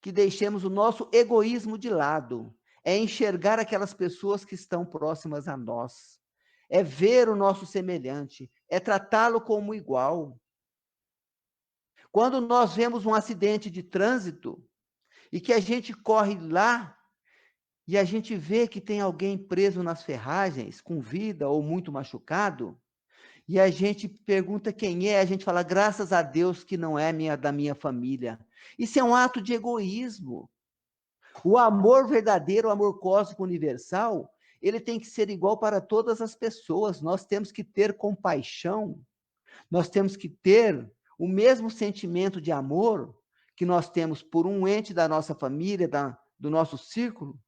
que deixemos o nosso egoísmo de lado. É enxergar aquelas pessoas que estão próximas a nós. É ver o nosso semelhante. É tratá-lo como igual. Quando nós vemos um acidente de trânsito e que a gente corre lá e a gente vê que tem alguém preso nas ferragens, com vida ou muito machucado, e a gente pergunta quem é, a gente fala, graças a Deus que não é da minha família. Isso é um ato de egoísmo. O amor verdadeiro, o amor cósmico universal, ele tem que ser igual para todas as pessoas. Nós temos que ter compaixão, nós temos que ter o mesmo sentimento de amor que nós temos por um ente da nossa família, do nosso círculo,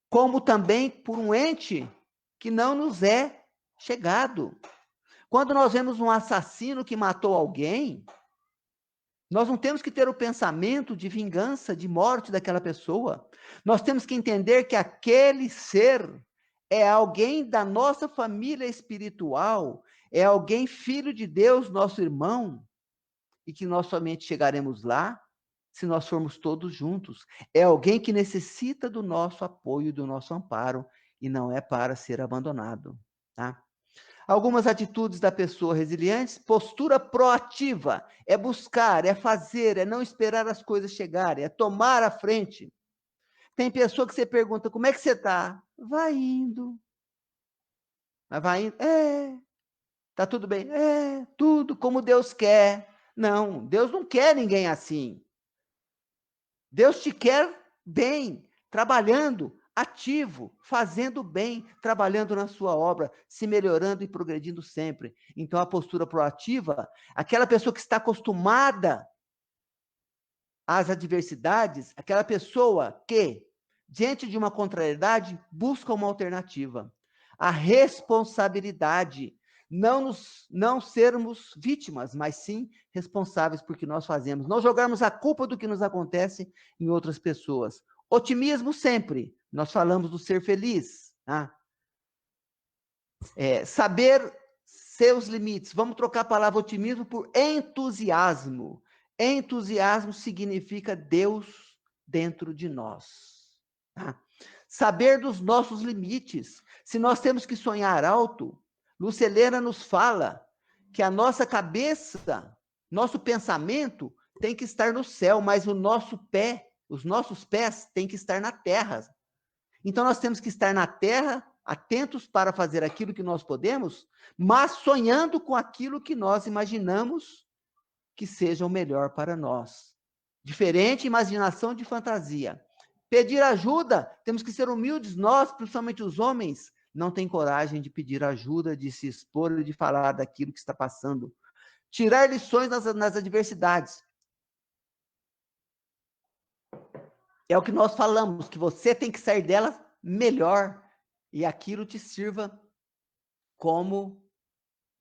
como também por um ente que não nos é chegado. Quando nós vemos um assassino que matou alguém, nós não temos que ter o pensamento de vingança, de morte daquela pessoa. Nós temos que entender que aquele ser é alguém da nossa família espiritual, é alguém filho de Deus, nosso irmão, e que nós somente chegaremos lá se nós formos todos juntos. É alguém que necessita do nosso apoio, do nosso amparo, e não é para ser abandonado, tá? Algumas atitudes da pessoa resiliente: postura proativa, é buscar, é fazer, é não esperar as coisas chegarem, é tomar a frente. Tem pessoa que você pergunta, como é que você está? Vai indo. Mas vai indo? Tá tudo bem? Tudo como Deus quer. Não, Deus não quer ninguém assim. Deus te quer bem, trabalhando, ativo, fazendo bem, trabalhando na sua obra, se melhorando e progredindo sempre. Então, a postura proativa, aquela pessoa que está acostumada às adversidades, aquela pessoa que, diante de uma contrariedade, busca uma alternativa. A responsabilidade, não sermos vítimas, mas sim responsáveis por que nós fazemos. Não jogarmos a culpa do que nos acontece em outras pessoas. Otimismo sempre. Nós falamos do ser feliz. Tá? Saber seus limites. Vamos trocar a palavra otimismo por entusiasmo. Entusiasmo significa Deus dentro de nós. Tá? Saber dos nossos limites. Se nós temos que sonhar alto, Lúcia Helena nos fala que a nossa cabeça, nosso pensamento tem que estar no céu, mas o nosso pé, os nossos pés têm que estar na terra. Então nós temos que estar na terra, atentos para fazer aquilo que nós podemos, mas sonhando com aquilo que nós imaginamos que seja o melhor para nós. Diferente imaginação de fantasia. Pedir ajuda, temos que ser humildes, nós, principalmente os homens, não tem coragem de pedir ajuda, de se expor e de falar daquilo que está passando. Tirar lições nas adversidades. É o que nós falamos, que você tem que sair dela melhor e aquilo te sirva como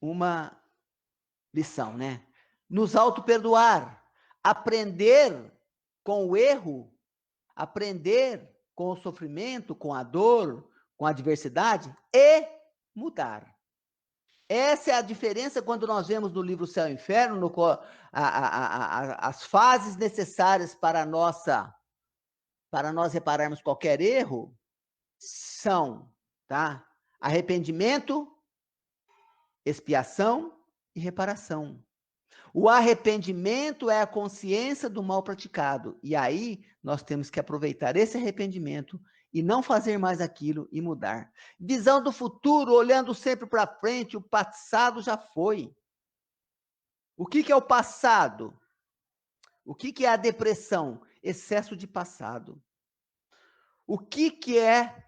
uma lição, né? Nos auto-perdoar, aprender com o erro, aprender com o sofrimento, com a dor, com a adversidade e mudar. Essa é a diferença quando nós vemos no livro Céu e Inferno, as fases necessárias para nós repararmos qualquer erro, são, tá? Arrependimento, expiação e reparação. O arrependimento é a consciência do mal praticado. E aí nós temos que aproveitar esse arrependimento e não fazer mais aquilo e mudar. Visão do futuro, olhando sempre para frente, o passado já foi. O que é o passado? O que é a depressão? Excesso de passado. O que é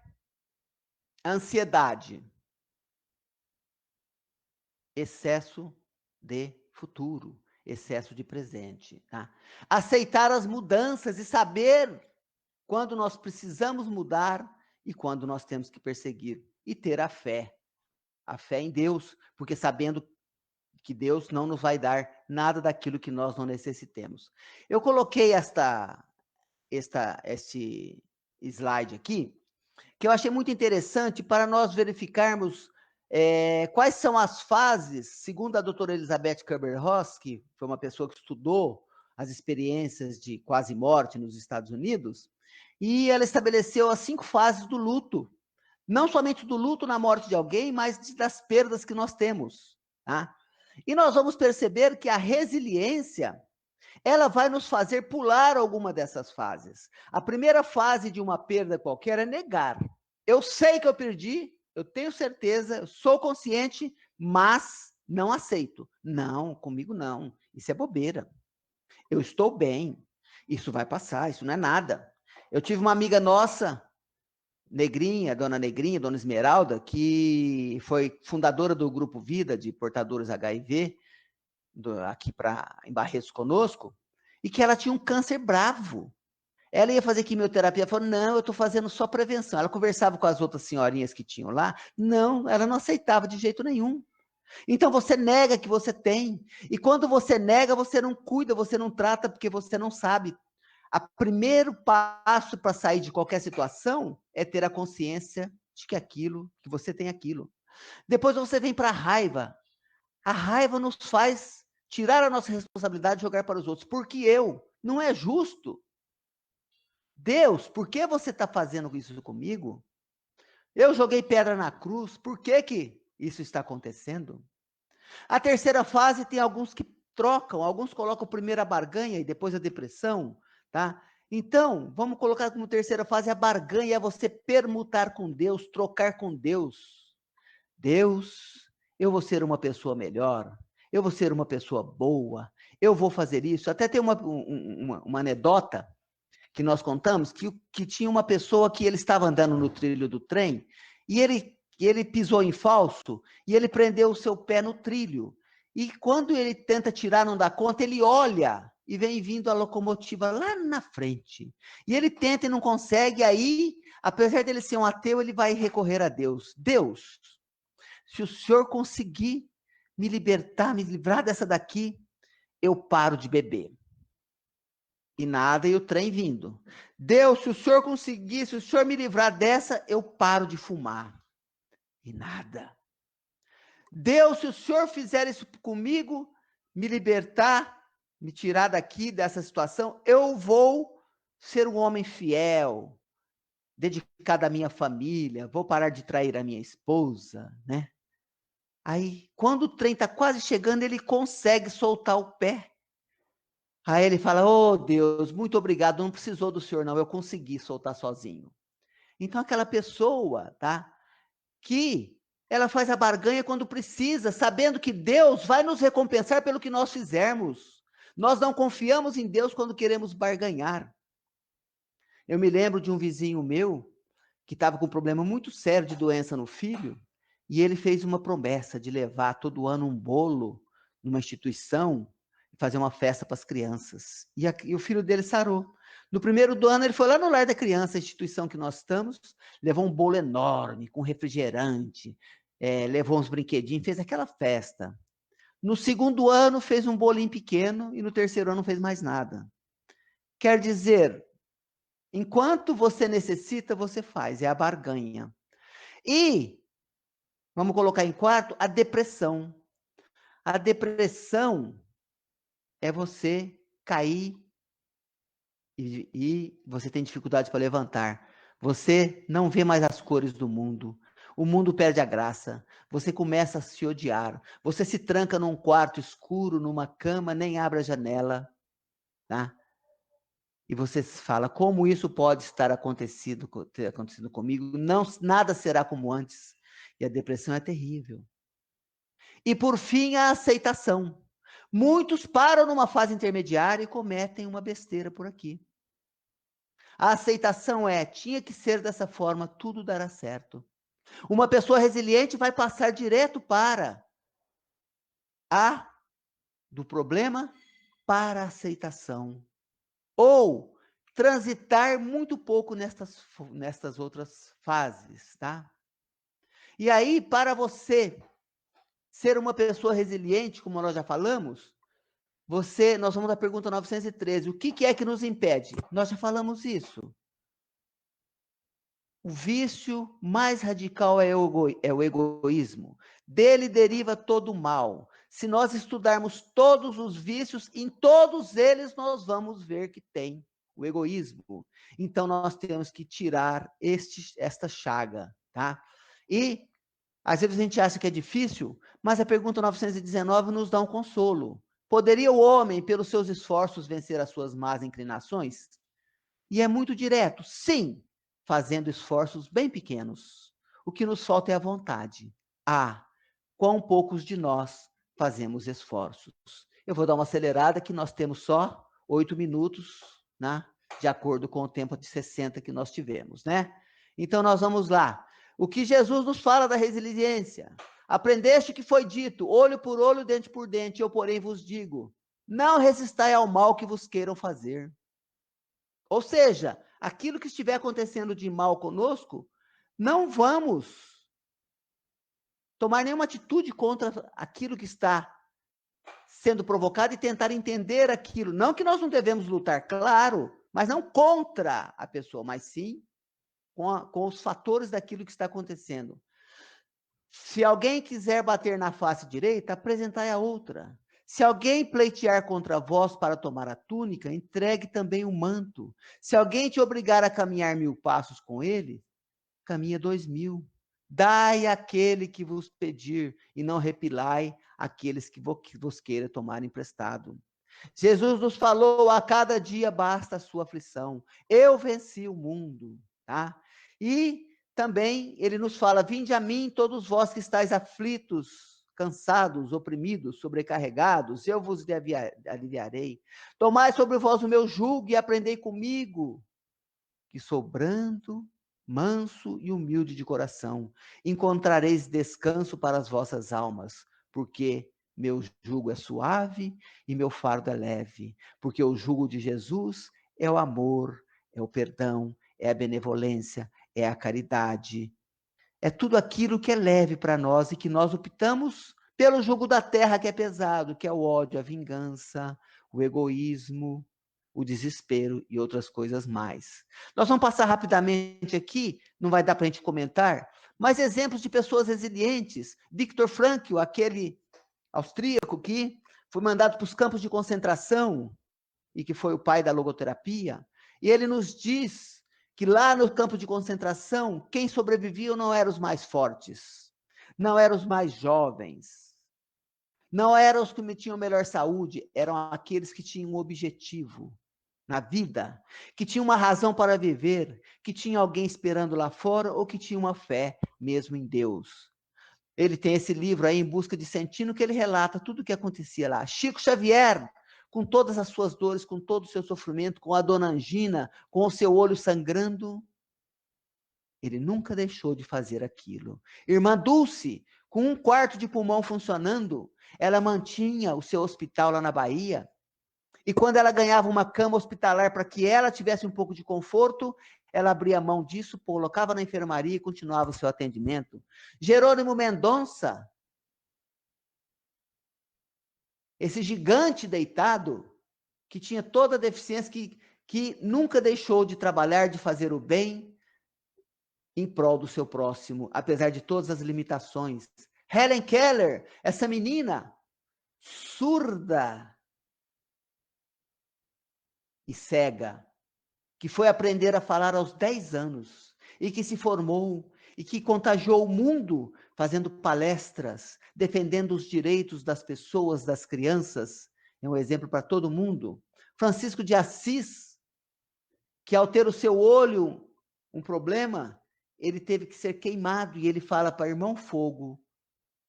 a ansiedade? Excesso de futuro, excesso de presente. Tá? Aceitar as mudanças e saber quando nós precisamos mudar e quando nós temos que perseguir. E ter a fé em Deus, porque sabendo que Deus não nos vai dar nada daquilo que nós não necessitemos. Eu coloquei este slide aqui, que eu achei muito interessante para nós verificarmos quais são as fases, segundo a doutora Elizabeth Kübler-Ross, que foi uma pessoa que estudou as experiências de quase morte nos Estados Unidos, e ela estabeleceu as 5 fases do luto, não somente do luto na morte de alguém, mas das perdas que nós temos. Tá? E nós vamos perceber que a resiliência, ela vai nos fazer pular alguma dessas fases. A primeira fase de uma perda qualquer é negar. Eu sei que eu perdi, eu tenho certeza, eu sou consciente, mas não aceito. Não, comigo não. Isso é bobeira. Eu estou bem. Isso vai passar, isso não é nada. Eu tive uma amiga nossa, Negrinha, Dona Esmeralda, que foi fundadora do Grupo Vida de portadores HIV, aqui em Barretos conosco, e que ela tinha um câncer bravo. Ela ia fazer quimioterapia, falou, não, eu estou fazendo só prevenção. Ela conversava com as outras senhorinhas que tinham lá, não, ela não aceitava de jeito nenhum. Então você nega que você tem, e quando você nega, você não cuida, você não trata, porque você não sabe. O primeiro passo para sair de qualquer situação é ter a consciência de que você tem aquilo. Depois você vem para a raiva. A raiva nos faz tirar a nossa responsabilidade e jogar para os outros. Porque não é justo. Deus, por que você está fazendo isso comigo? Eu joguei pedra na cruz, por que isso está acontecendo? A terceira fase tem alguns que trocam, alguns colocam primeiro a barganha e depois a depressão, tá? Então, vamos colocar como terceira fase a barganha, é você permutar com Deus, trocar com Deus. Deus, eu vou ser uma pessoa melhor, eu vou ser uma pessoa boa, eu vou fazer isso. Até tem uma anedota que nós contamos, que tinha uma pessoa que ele estava andando no trilho do trem, e ele pisou em falso, e ele prendeu o seu pé no trilho. E quando ele tenta tirar, não dá conta, ele olha, e vem vindo a locomotiva lá na frente. E ele tenta e não consegue, aí, apesar dele ser um ateu, ele vai recorrer a Deus. Deus, se o Senhor conseguir me libertar, me livrar dessa daqui, eu paro de beber. E nada, e o trem vindo. Deus, se o Senhor conseguir, se o Senhor me livrar dessa, eu paro de fumar. E nada. Deus, se o Senhor fizer isso comigo, me libertar, me tirar daqui, dessa situação, eu vou ser um homem fiel. dedicado à minha família, vou parar de trair a minha esposa, né? Aí, quando o trem está quase chegando, ele consegue soltar o pé. Aí ele fala, oh Deus, muito obrigado, não precisou do senhor não, eu consegui soltar sozinho. Então aquela pessoa, tá? Que ela faz a barganha quando precisa, sabendo que Deus vai nos recompensar pelo que nós fizermos. Nós não confiamos em Deus quando queremos barganhar. Eu me lembro de um vizinho meu, que estava com um problema muito sério de doença no filho, e ele fez uma promessa de levar todo ano um bolo numa instituição e fazer uma festa para as crianças. E o filho dele sarou. No primeiro do ano, ele foi lá no Lar da Criança, a instituição que nós estamos, levou um bolo enorme, com refrigerante, levou uns brinquedinhos, fez aquela festa. No segundo ano, fez um bolinho pequeno, e no terceiro ano, não fez mais nada. Quer dizer, enquanto você necessita, você faz, é a barganha. E, vamos colocar em quarto, a depressão. A depressão é você cair e você tem dificuldade para levantar. Você não vê mais as cores do mundo. O mundo perde a graça. Você começa a se odiar. Você se tranca num quarto escuro, numa cama, nem abre a janela, tá? E você fala, como isso pode ter acontecido comigo? Não, nada será como antes. E a depressão é terrível. E por fim, a aceitação. Muitos param numa fase intermediária e cometem uma besteira por aqui. A aceitação tinha que ser dessa forma, tudo dará certo. Uma pessoa resiliente vai passar direto para do problema para a aceitação. Ou transitar muito pouco nestas outras fases, tá? E aí, para você ser uma pessoa resiliente, como nós já falamos, nós vamos à pergunta 913, o que é que nos impede? Nós já falamos isso. O vício mais radical é o egoísmo. Dele deriva todo o mal. Se nós estudarmos todos os vícios, em todos eles nós vamos ver que tem o egoísmo. Então, nós temos que tirar esta chaga, tá? E, às vezes, a gente acha que é difícil, mas a pergunta 919 nos dá um consolo. Poderia o homem, pelos seus esforços, vencer as suas más inclinações? E é muito direto, sim, fazendo esforços bem pequenos. O que nos falta é a vontade. Quão poucos de nós fazemos esforços. Eu vou dar uma acelerada que nós temos só 8 minutos, né? De acordo com o tempo de 60 que nós tivemos, né? Então, nós vamos lá. O que Jesus nos fala da resiliência? Aprendeste que foi dito, olho por olho, dente por dente, eu, porém, vos digo, não resistai ao mal que vos queiram fazer. Ou seja, aquilo que estiver acontecendo de mal conosco, não vamos tomar nenhuma atitude contra aquilo que está sendo provocado e tentar entender aquilo. Não que nós não devemos lutar, claro, mas não contra a pessoa, mas sim com os fatores daquilo que está acontecendo. Se alguém quiser bater na face direita, apresentai a outra. Se alguém pleitear contra vós para tomar a túnica, entregue também o manto. Se alguém te obrigar a caminhar 1000 passos com ele, caminha 2000. Dai àquele que vos pedir, e não repilai aqueles que vos queira tomar emprestado. Jesus nos falou, a cada dia basta a sua aflição. Eu venci o mundo, tá? E também ele nos fala, vinde a mim todos vós que estáis aflitos, cansados, oprimidos, sobrecarregados, eu vos aliviarei. Tomai sobre vós o meu jugo e aprendei comigo, que sou brando, manso e humilde de coração. Encontrareis descanso para as vossas almas, porque meu jugo é suave e meu fardo é leve, porque o jugo de Jesus é o amor, é o perdão, é a benevolência, é a caridade, é tudo aquilo que é leve para nós e que nós optamos pelo jugo da terra que é pesado, que é o ódio, a vingança, o egoísmo, o desespero e outras coisas mais. Nós vamos passar rapidamente aqui, não vai dar para a gente comentar, mas exemplos de pessoas resilientes. Viktor Frankl, aquele austríaco que foi mandado para os campos de concentração e que foi o pai da logoterapia, e ele nos diz que lá no campo de concentração, quem sobrevivia não eram os mais fortes, não eram os mais jovens, não eram os que tinham melhor saúde, eram aqueles que tinham um objetivo na vida, que tinham uma razão para viver, que tinha alguém esperando lá fora ou que tinha uma fé mesmo em Deus. Ele tem esse livro aí, Em Busca de Sentido, que ele relata tudo o que acontecia lá. Chico Xavier, com todas as suas dores, com todo o seu sofrimento, com a dona Angina, com o seu olho sangrando, ele nunca deixou de fazer aquilo. Irmã Dulce, com 1/4 de pulmão funcionando, ela mantinha o seu hospital lá na Bahia, e quando ela ganhava uma cama hospitalar para que ela tivesse um pouco de conforto, ela abria mão disso, colocava na enfermaria e continuava o seu atendimento. Jerônimo Mendonça, esse gigante deitado, que tinha toda a deficiência, que nunca deixou de trabalhar, de fazer o bem em prol do seu próximo, apesar de todas as limitações. Helen Keller, essa menina surda e cega, que foi aprender a falar aos 10 anos, e que se formou, e que contagiou o mundo, fazendo palestras, defendendo os direitos das pessoas, das crianças, é um exemplo para todo mundo. Francisco de Assis, que ao ter o seu olho um problema, ele teve que ser queimado, e ele fala para irmão Fogo,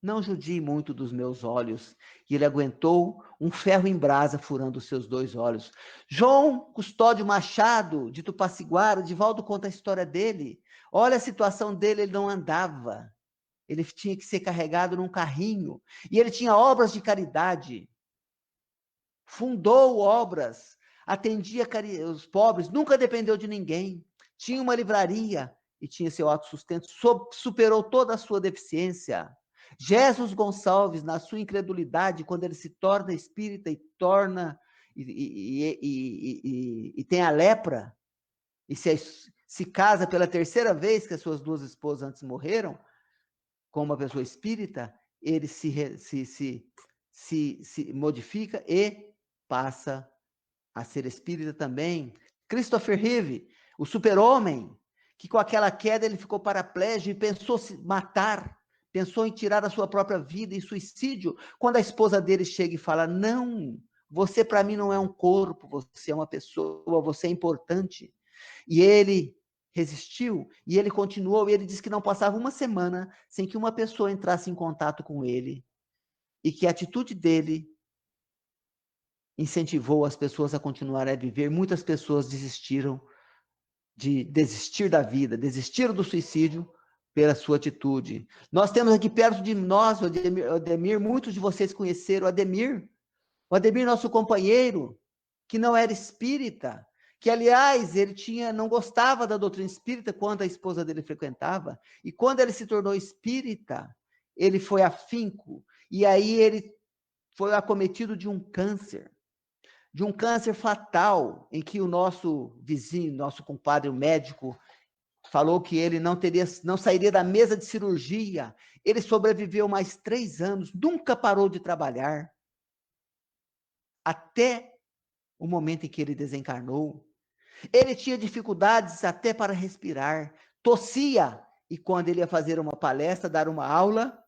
não judie muito dos meus olhos. E ele aguentou um ferro em brasa furando os seus 2 olhos. João Custódio Machado, de Tupaciguara, Divaldo conta a história dele. Olha a situação dele, ele não andava. Ele tinha que ser carregado num carrinho. E ele tinha obras de caridade. Fundou obras, atendia os pobres, nunca dependeu de ninguém. Tinha uma livraria e tinha seu autossustento, superou toda a sua deficiência. Jesus Gonçalves, na sua incredulidade, quando ele se torna espírita e tem a lepra, e se casa pela 3ª vez, que as suas 2 esposas antes morreram, com uma pessoa espírita, ele se modifica e passa a ser espírita também. Christopher Reeve, o super-homem, que com aquela queda ele ficou paraplégico e pensou se matar, pensou em tirar a sua própria vida, em suicídio, quando a esposa dele chega e fala, não, você para mim não é um corpo, você é uma pessoa, você é importante. E ele resistiu, e ele continuou, e ele disse que não passava uma semana sem que uma pessoa entrasse em contato com ele, e que a atitude dele incentivou as pessoas a continuarem a viver. Muitas pessoas desistiram de desistir da vida, desistiram do suicídio pela sua atitude. Nós temos aqui perto de nós, o Ademir, muitos de vocês conheceram o Ademir, nosso companheiro, que não era espírita, que, aliás, ele não gostava da doutrina espírita quando a esposa dele frequentava, e quando ele se tornou espírita, ele foi afinco, e aí ele foi acometido de um câncer fatal, em que o nosso vizinho, nosso compadre, o médico, falou que ele não sairia da mesa de cirurgia. Ele sobreviveu mais 3 anos, nunca parou de trabalhar, até o momento em que ele desencarnou. Ele tinha dificuldades até para respirar, tossia, e quando ele ia fazer uma palestra, dar uma aula,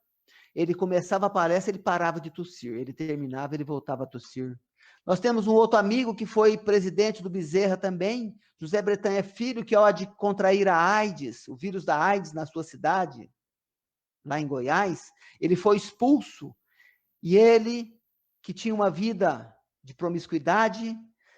ele começava a palestra, ele parava de tossir, ele terminava, ele voltava a tossir. Nós temos um outro amigo que foi presidente do Bezerra também, José Bretanha Filho, que ao contrair a AIDS, o vírus da AIDS na sua cidade, lá em Goiás, ele foi expulso, e ele, que tinha uma vida de promiscuidade,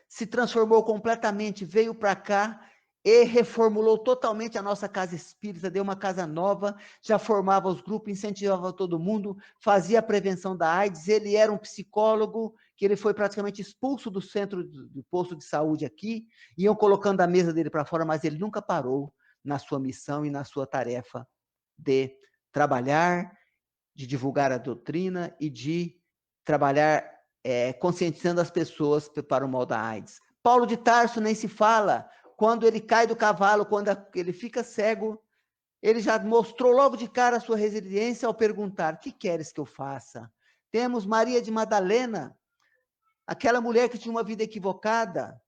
se transformou completamente, veio para cá e reformulou totalmente a nossa casa espírita, deu uma casa nova, já formava os grupos, incentivava todo mundo, fazia a prevenção da AIDS, ele era um psicólogo, que ele foi praticamente expulso do centro do posto de saúde aqui, iam colocando a mesa dele para fora, mas ele nunca parou na sua missão e na sua tarefa de trabalhar, de divulgar a doutrina e de trabalhar conscientizando as pessoas para o mal da AIDS. Paulo de Tarso nem se fala, quando ele cai do cavalo, quando ele fica cego, ele já mostrou logo de cara a sua resiliência ao perguntar, que queres que eu faça? Temos Maria de Madalena, aquela mulher que tinha uma vida equivocada,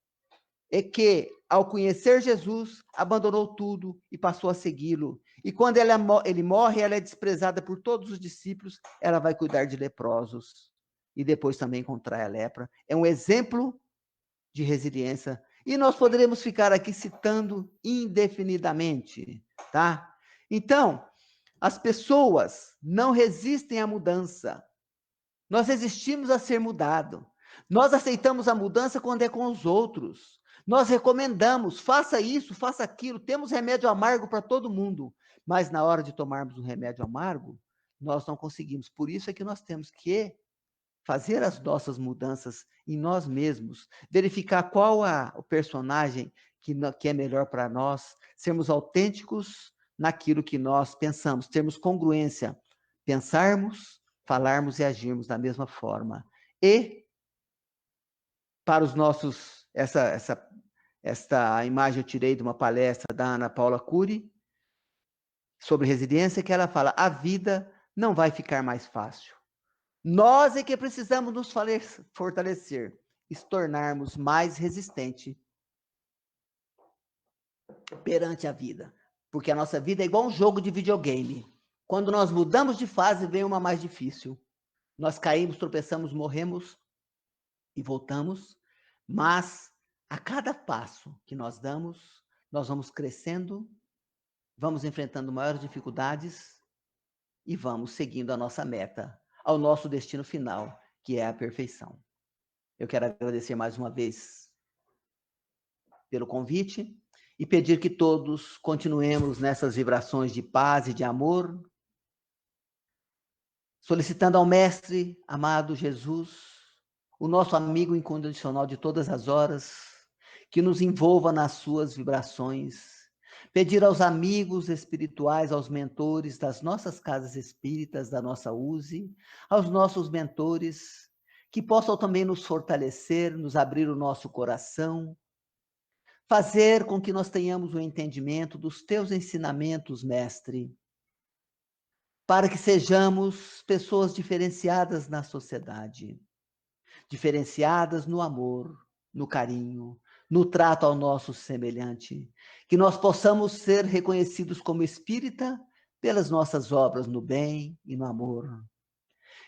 é que, ao conhecer Jesus, abandonou tudo e passou a segui-lo. E quando ele morre, ela é desprezada por todos os discípulos, ela vai cuidar de leprosos. E depois também contrai a lepra. É um exemplo de resiliência. E nós poderemos ficar aqui citando indefinidamente, tá? Então, as pessoas não resistem à mudança. Nós resistimos a ser mudado. Nós aceitamos a mudança quando é com os outros. Nós recomendamos, faça isso, faça aquilo. Temos remédio amargo para todo mundo. Mas na hora de tomarmos um remédio amargo, nós não conseguimos. Por isso é que nós temos que fazer as nossas mudanças em nós mesmos, verificar qual o personagem que é melhor para nós, sermos autênticos naquilo que nós pensamos, termos congruência, pensarmos, falarmos e agirmos da mesma forma. E, para os nossos, esta imagem eu tirei de uma palestra da Ana Paula Cury, sobre resiliência, que ela fala, a vida não vai ficar mais fácil. Nós é que precisamos nos fortalecer e se tornarmos mais resistentes perante a vida. Porque a nossa vida é igual um jogo de videogame. Quando nós mudamos de fase, vem uma mais difícil. Nós caímos, tropeçamos, morremos e voltamos. Mas a cada passo que nós damos, nós vamos crescendo, vamos enfrentando maiores dificuldades e vamos seguindo a nossa meta, ao nosso destino final, que é a perfeição. Eu quero agradecer mais uma vez pelo convite e pedir que todos continuemos nessas vibrações de paz e de amor, solicitando ao Mestre amado Jesus, o nosso amigo incondicional de todas as horas, que nos envolva nas suas vibrações, pedir aos amigos espirituais, aos mentores das nossas casas espíritas, da nossa USE, aos nossos mentores, que possam também nos fortalecer, nos abrir o nosso coração, fazer com que nós tenhamos o entendimento dos teus ensinamentos, Mestre, para que sejamos pessoas diferenciadas na sociedade, diferenciadas no amor, no carinho, no trato ao nosso semelhante, que nós possamos ser reconhecidos como espírita pelas nossas obras no bem e no amor,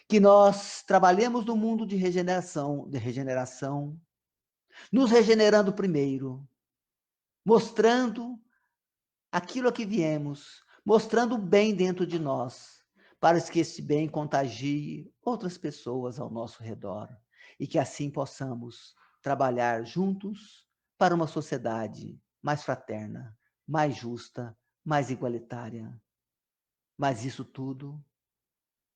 que nós trabalhemos no mundo de regeneração, nos regenerando primeiro, mostrando aquilo a que viemos, mostrando o bem dentro de nós, para que esse bem contagie outras pessoas ao nosso redor e que assim possamos trabalhar juntos para uma sociedade mais fraterna, mais justa, mais igualitária. Mas isso tudo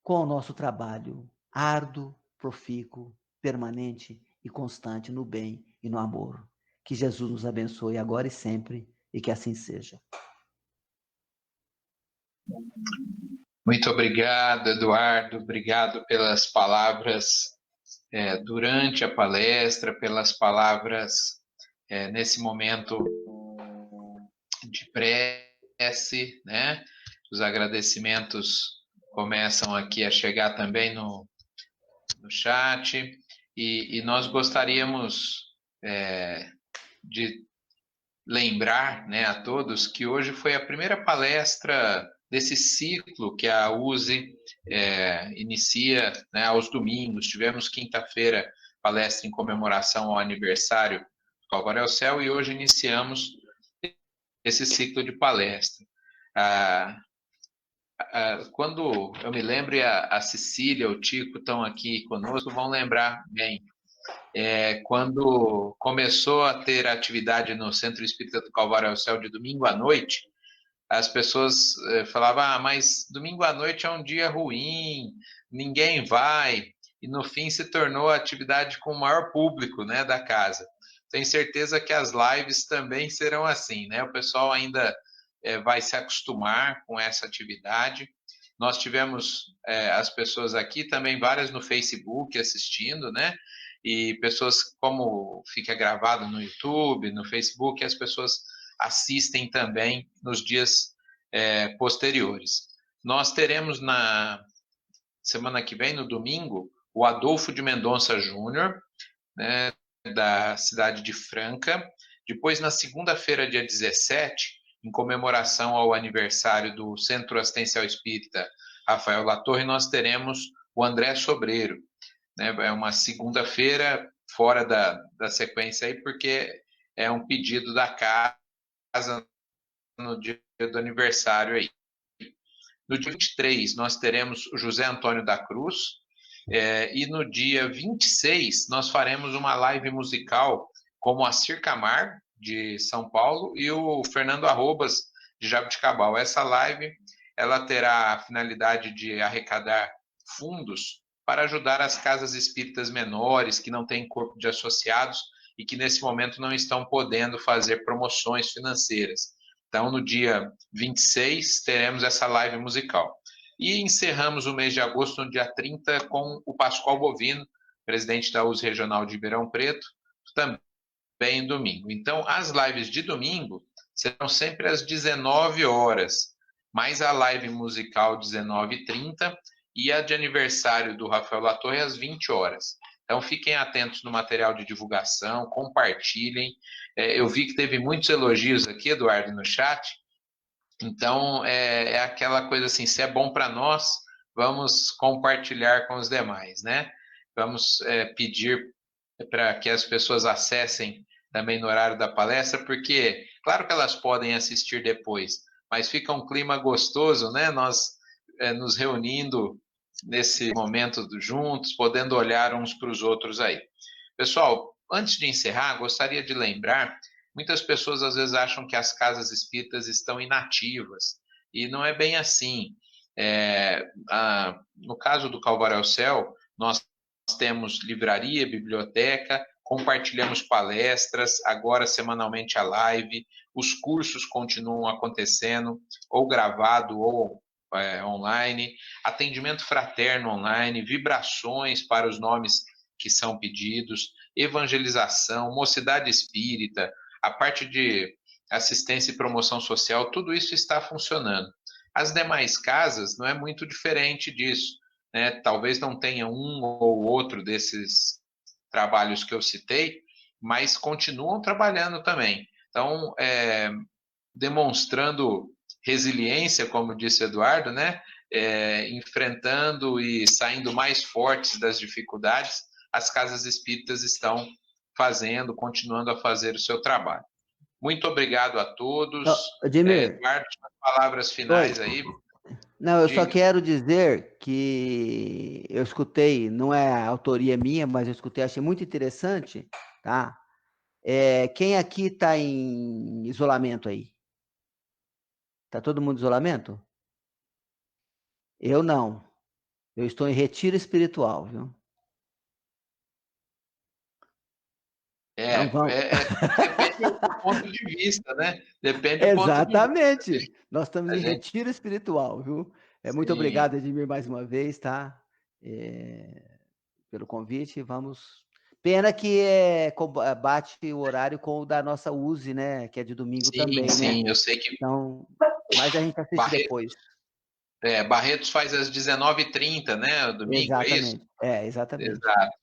com o nosso trabalho árduo, profícuo, permanente e constante no bem e no amor. Que Jesus nos abençoe agora e sempre, e que assim seja. Muito obrigado, Eduardo. Obrigado pelas palavras durante a palestra, pelas palavras nesse momento de prece, né? Os agradecimentos começam aqui a chegar também no chat, e nós gostaríamos de lembrar, né, a todos que hoje foi a primeira palestra desse ciclo que a USE inicia, né, aos domingos. Tivemos quinta-feira palestra em comemoração ao aniversário do Calvário ao Céu e hoje iniciamos esse ciclo de palestra. Quando eu me lembro, a Cecília, o Tico estão aqui conosco, vão lembrar bem. Quando começou a ter atividade no Centro Espírita do Calvário ao Céu de domingo à noite, as pessoas falavam, mas domingo à noite é um dia ruim, ninguém vai, e no fim se tornou a atividade com o maior público, né, da casa. Tenho certeza que as lives também serão assim, né? O pessoal ainda vai se acostumar com essa atividade. Nós tivemos as pessoas aqui, também várias no Facebook assistindo, né? E pessoas, como fica gravado no YouTube, no Facebook, as pessoas assistem também nos dias posteriores. Nós teremos na semana que vem, no domingo, o Adolfo de Mendonça Júnior, né, da cidade de Franca, Depois, na segunda-feira, dia 17, em comemoração ao aniversário do Centro Assistencial Espírita Rafael Latorre, nós teremos o André Sobreiro, né? É uma segunda-feira fora da sequência aí, porque é um pedido da casa no dia do aniversário aí. No dia 23, nós teremos o José Antônio da Cruz, e no dia 26, nós faremos uma live musical com o Moacir Camargo, de São Paulo, e o Fernando Arrobas, de Jabuticabal. Essa live ela terá a finalidade de arrecadar fundos para ajudar as casas espíritas menores, que não têm corpo de associados e que nesse momento não estão podendo fazer promoções financeiras. Então, no dia 26, teremos essa live musical. E encerramos o mês de agosto, no dia 30, com o Pascoal Bovino, presidente da US Regional de Ribeirão Preto, também domingo. Então, as lives de domingo serão sempre às 19 horas, mais a live musical 19h30 e a de aniversário do Rafael Latorre às 20 horas. Então, fiquem atentos no material de divulgação, compartilhem. Eu vi que teve muitos elogios aqui, Eduardo, no chat. Então, é aquela coisa assim, se é bom para nós, vamos compartilhar com os demais, né? Vamos pedir para que as pessoas acessem também no horário da palestra, porque, claro que elas podem assistir depois, mas fica um clima gostoso, né? Nós nos reunindo nesse momento juntos, podendo olhar uns para os outros aí. Pessoal, antes de encerrar, gostaria de lembrar, muitas pessoas às vezes acham que as casas espíritas estão inativas, e não é bem assim. No caso do Calvário ao Céu, nós temos livraria, biblioteca, compartilhamos palestras, agora semanalmente a live, os cursos continuam acontecendo, ou gravado ou online, atendimento fraterno online, vibrações para os nomes que são pedidos, evangelização, mocidade espírita, a parte de assistência e promoção social, tudo isso está funcionando. As demais casas não é muito diferente disso, né? Talvez não tenha um ou outro desses trabalhos que eu citei, mas continuam trabalhando também. Então, demonstrando resiliência, como disse o Eduardo, né? Enfrentando e saindo mais fortes das dificuldades, as casas espíritas estão continuando a fazer o seu trabalho. Muito obrigado a todos. Edmir, Eduardo, palavras finais aí. Não, eu só quero dizer que eu escutei, não é autoria minha, mas eu escutei, achei muito interessante, tá? Quem aqui está em isolamento aí? Está todo mundo em isolamento? Eu não. Eu estou em retiro espiritual, viu? Depende do ponto de vista, né? Depende do Exatamente. ponto de vista. Nós estamos em retiro espiritual, viu? Muito obrigado, Edmir, mais uma vez, tá? Pelo convite. Vamos. Pena que bate o horário com o da nossa USE, né? Que é de domingo também, sim, né? Eu sei que. Então, mas a gente assiste depois. Barretos faz às 19h30, né? Domingo, exatamente. É isso? Exatamente. Exato.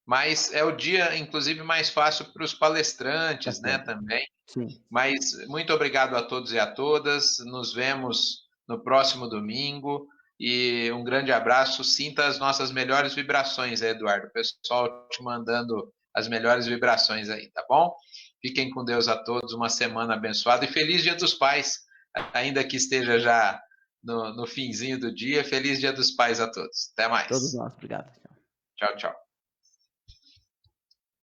Mas é o dia, inclusive, mais fácil para os palestrantes, né? Também. Sim. Mas muito obrigado a todos e a todas. Nos vemos no próximo domingo. E um grande abraço. Sinta as nossas melhores vibrações, Eduardo. O pessoal te mandando as melhores vibrações aí, tá bom? Fiquem com Deus a todos. Uma semana abençoada e feliz Dia dos Pais, ainda que esteja já no finzinho do dia. Feliz Dia dos Pais a todos. Até mais. Todos nós. Obrigado. Tchau, tchau.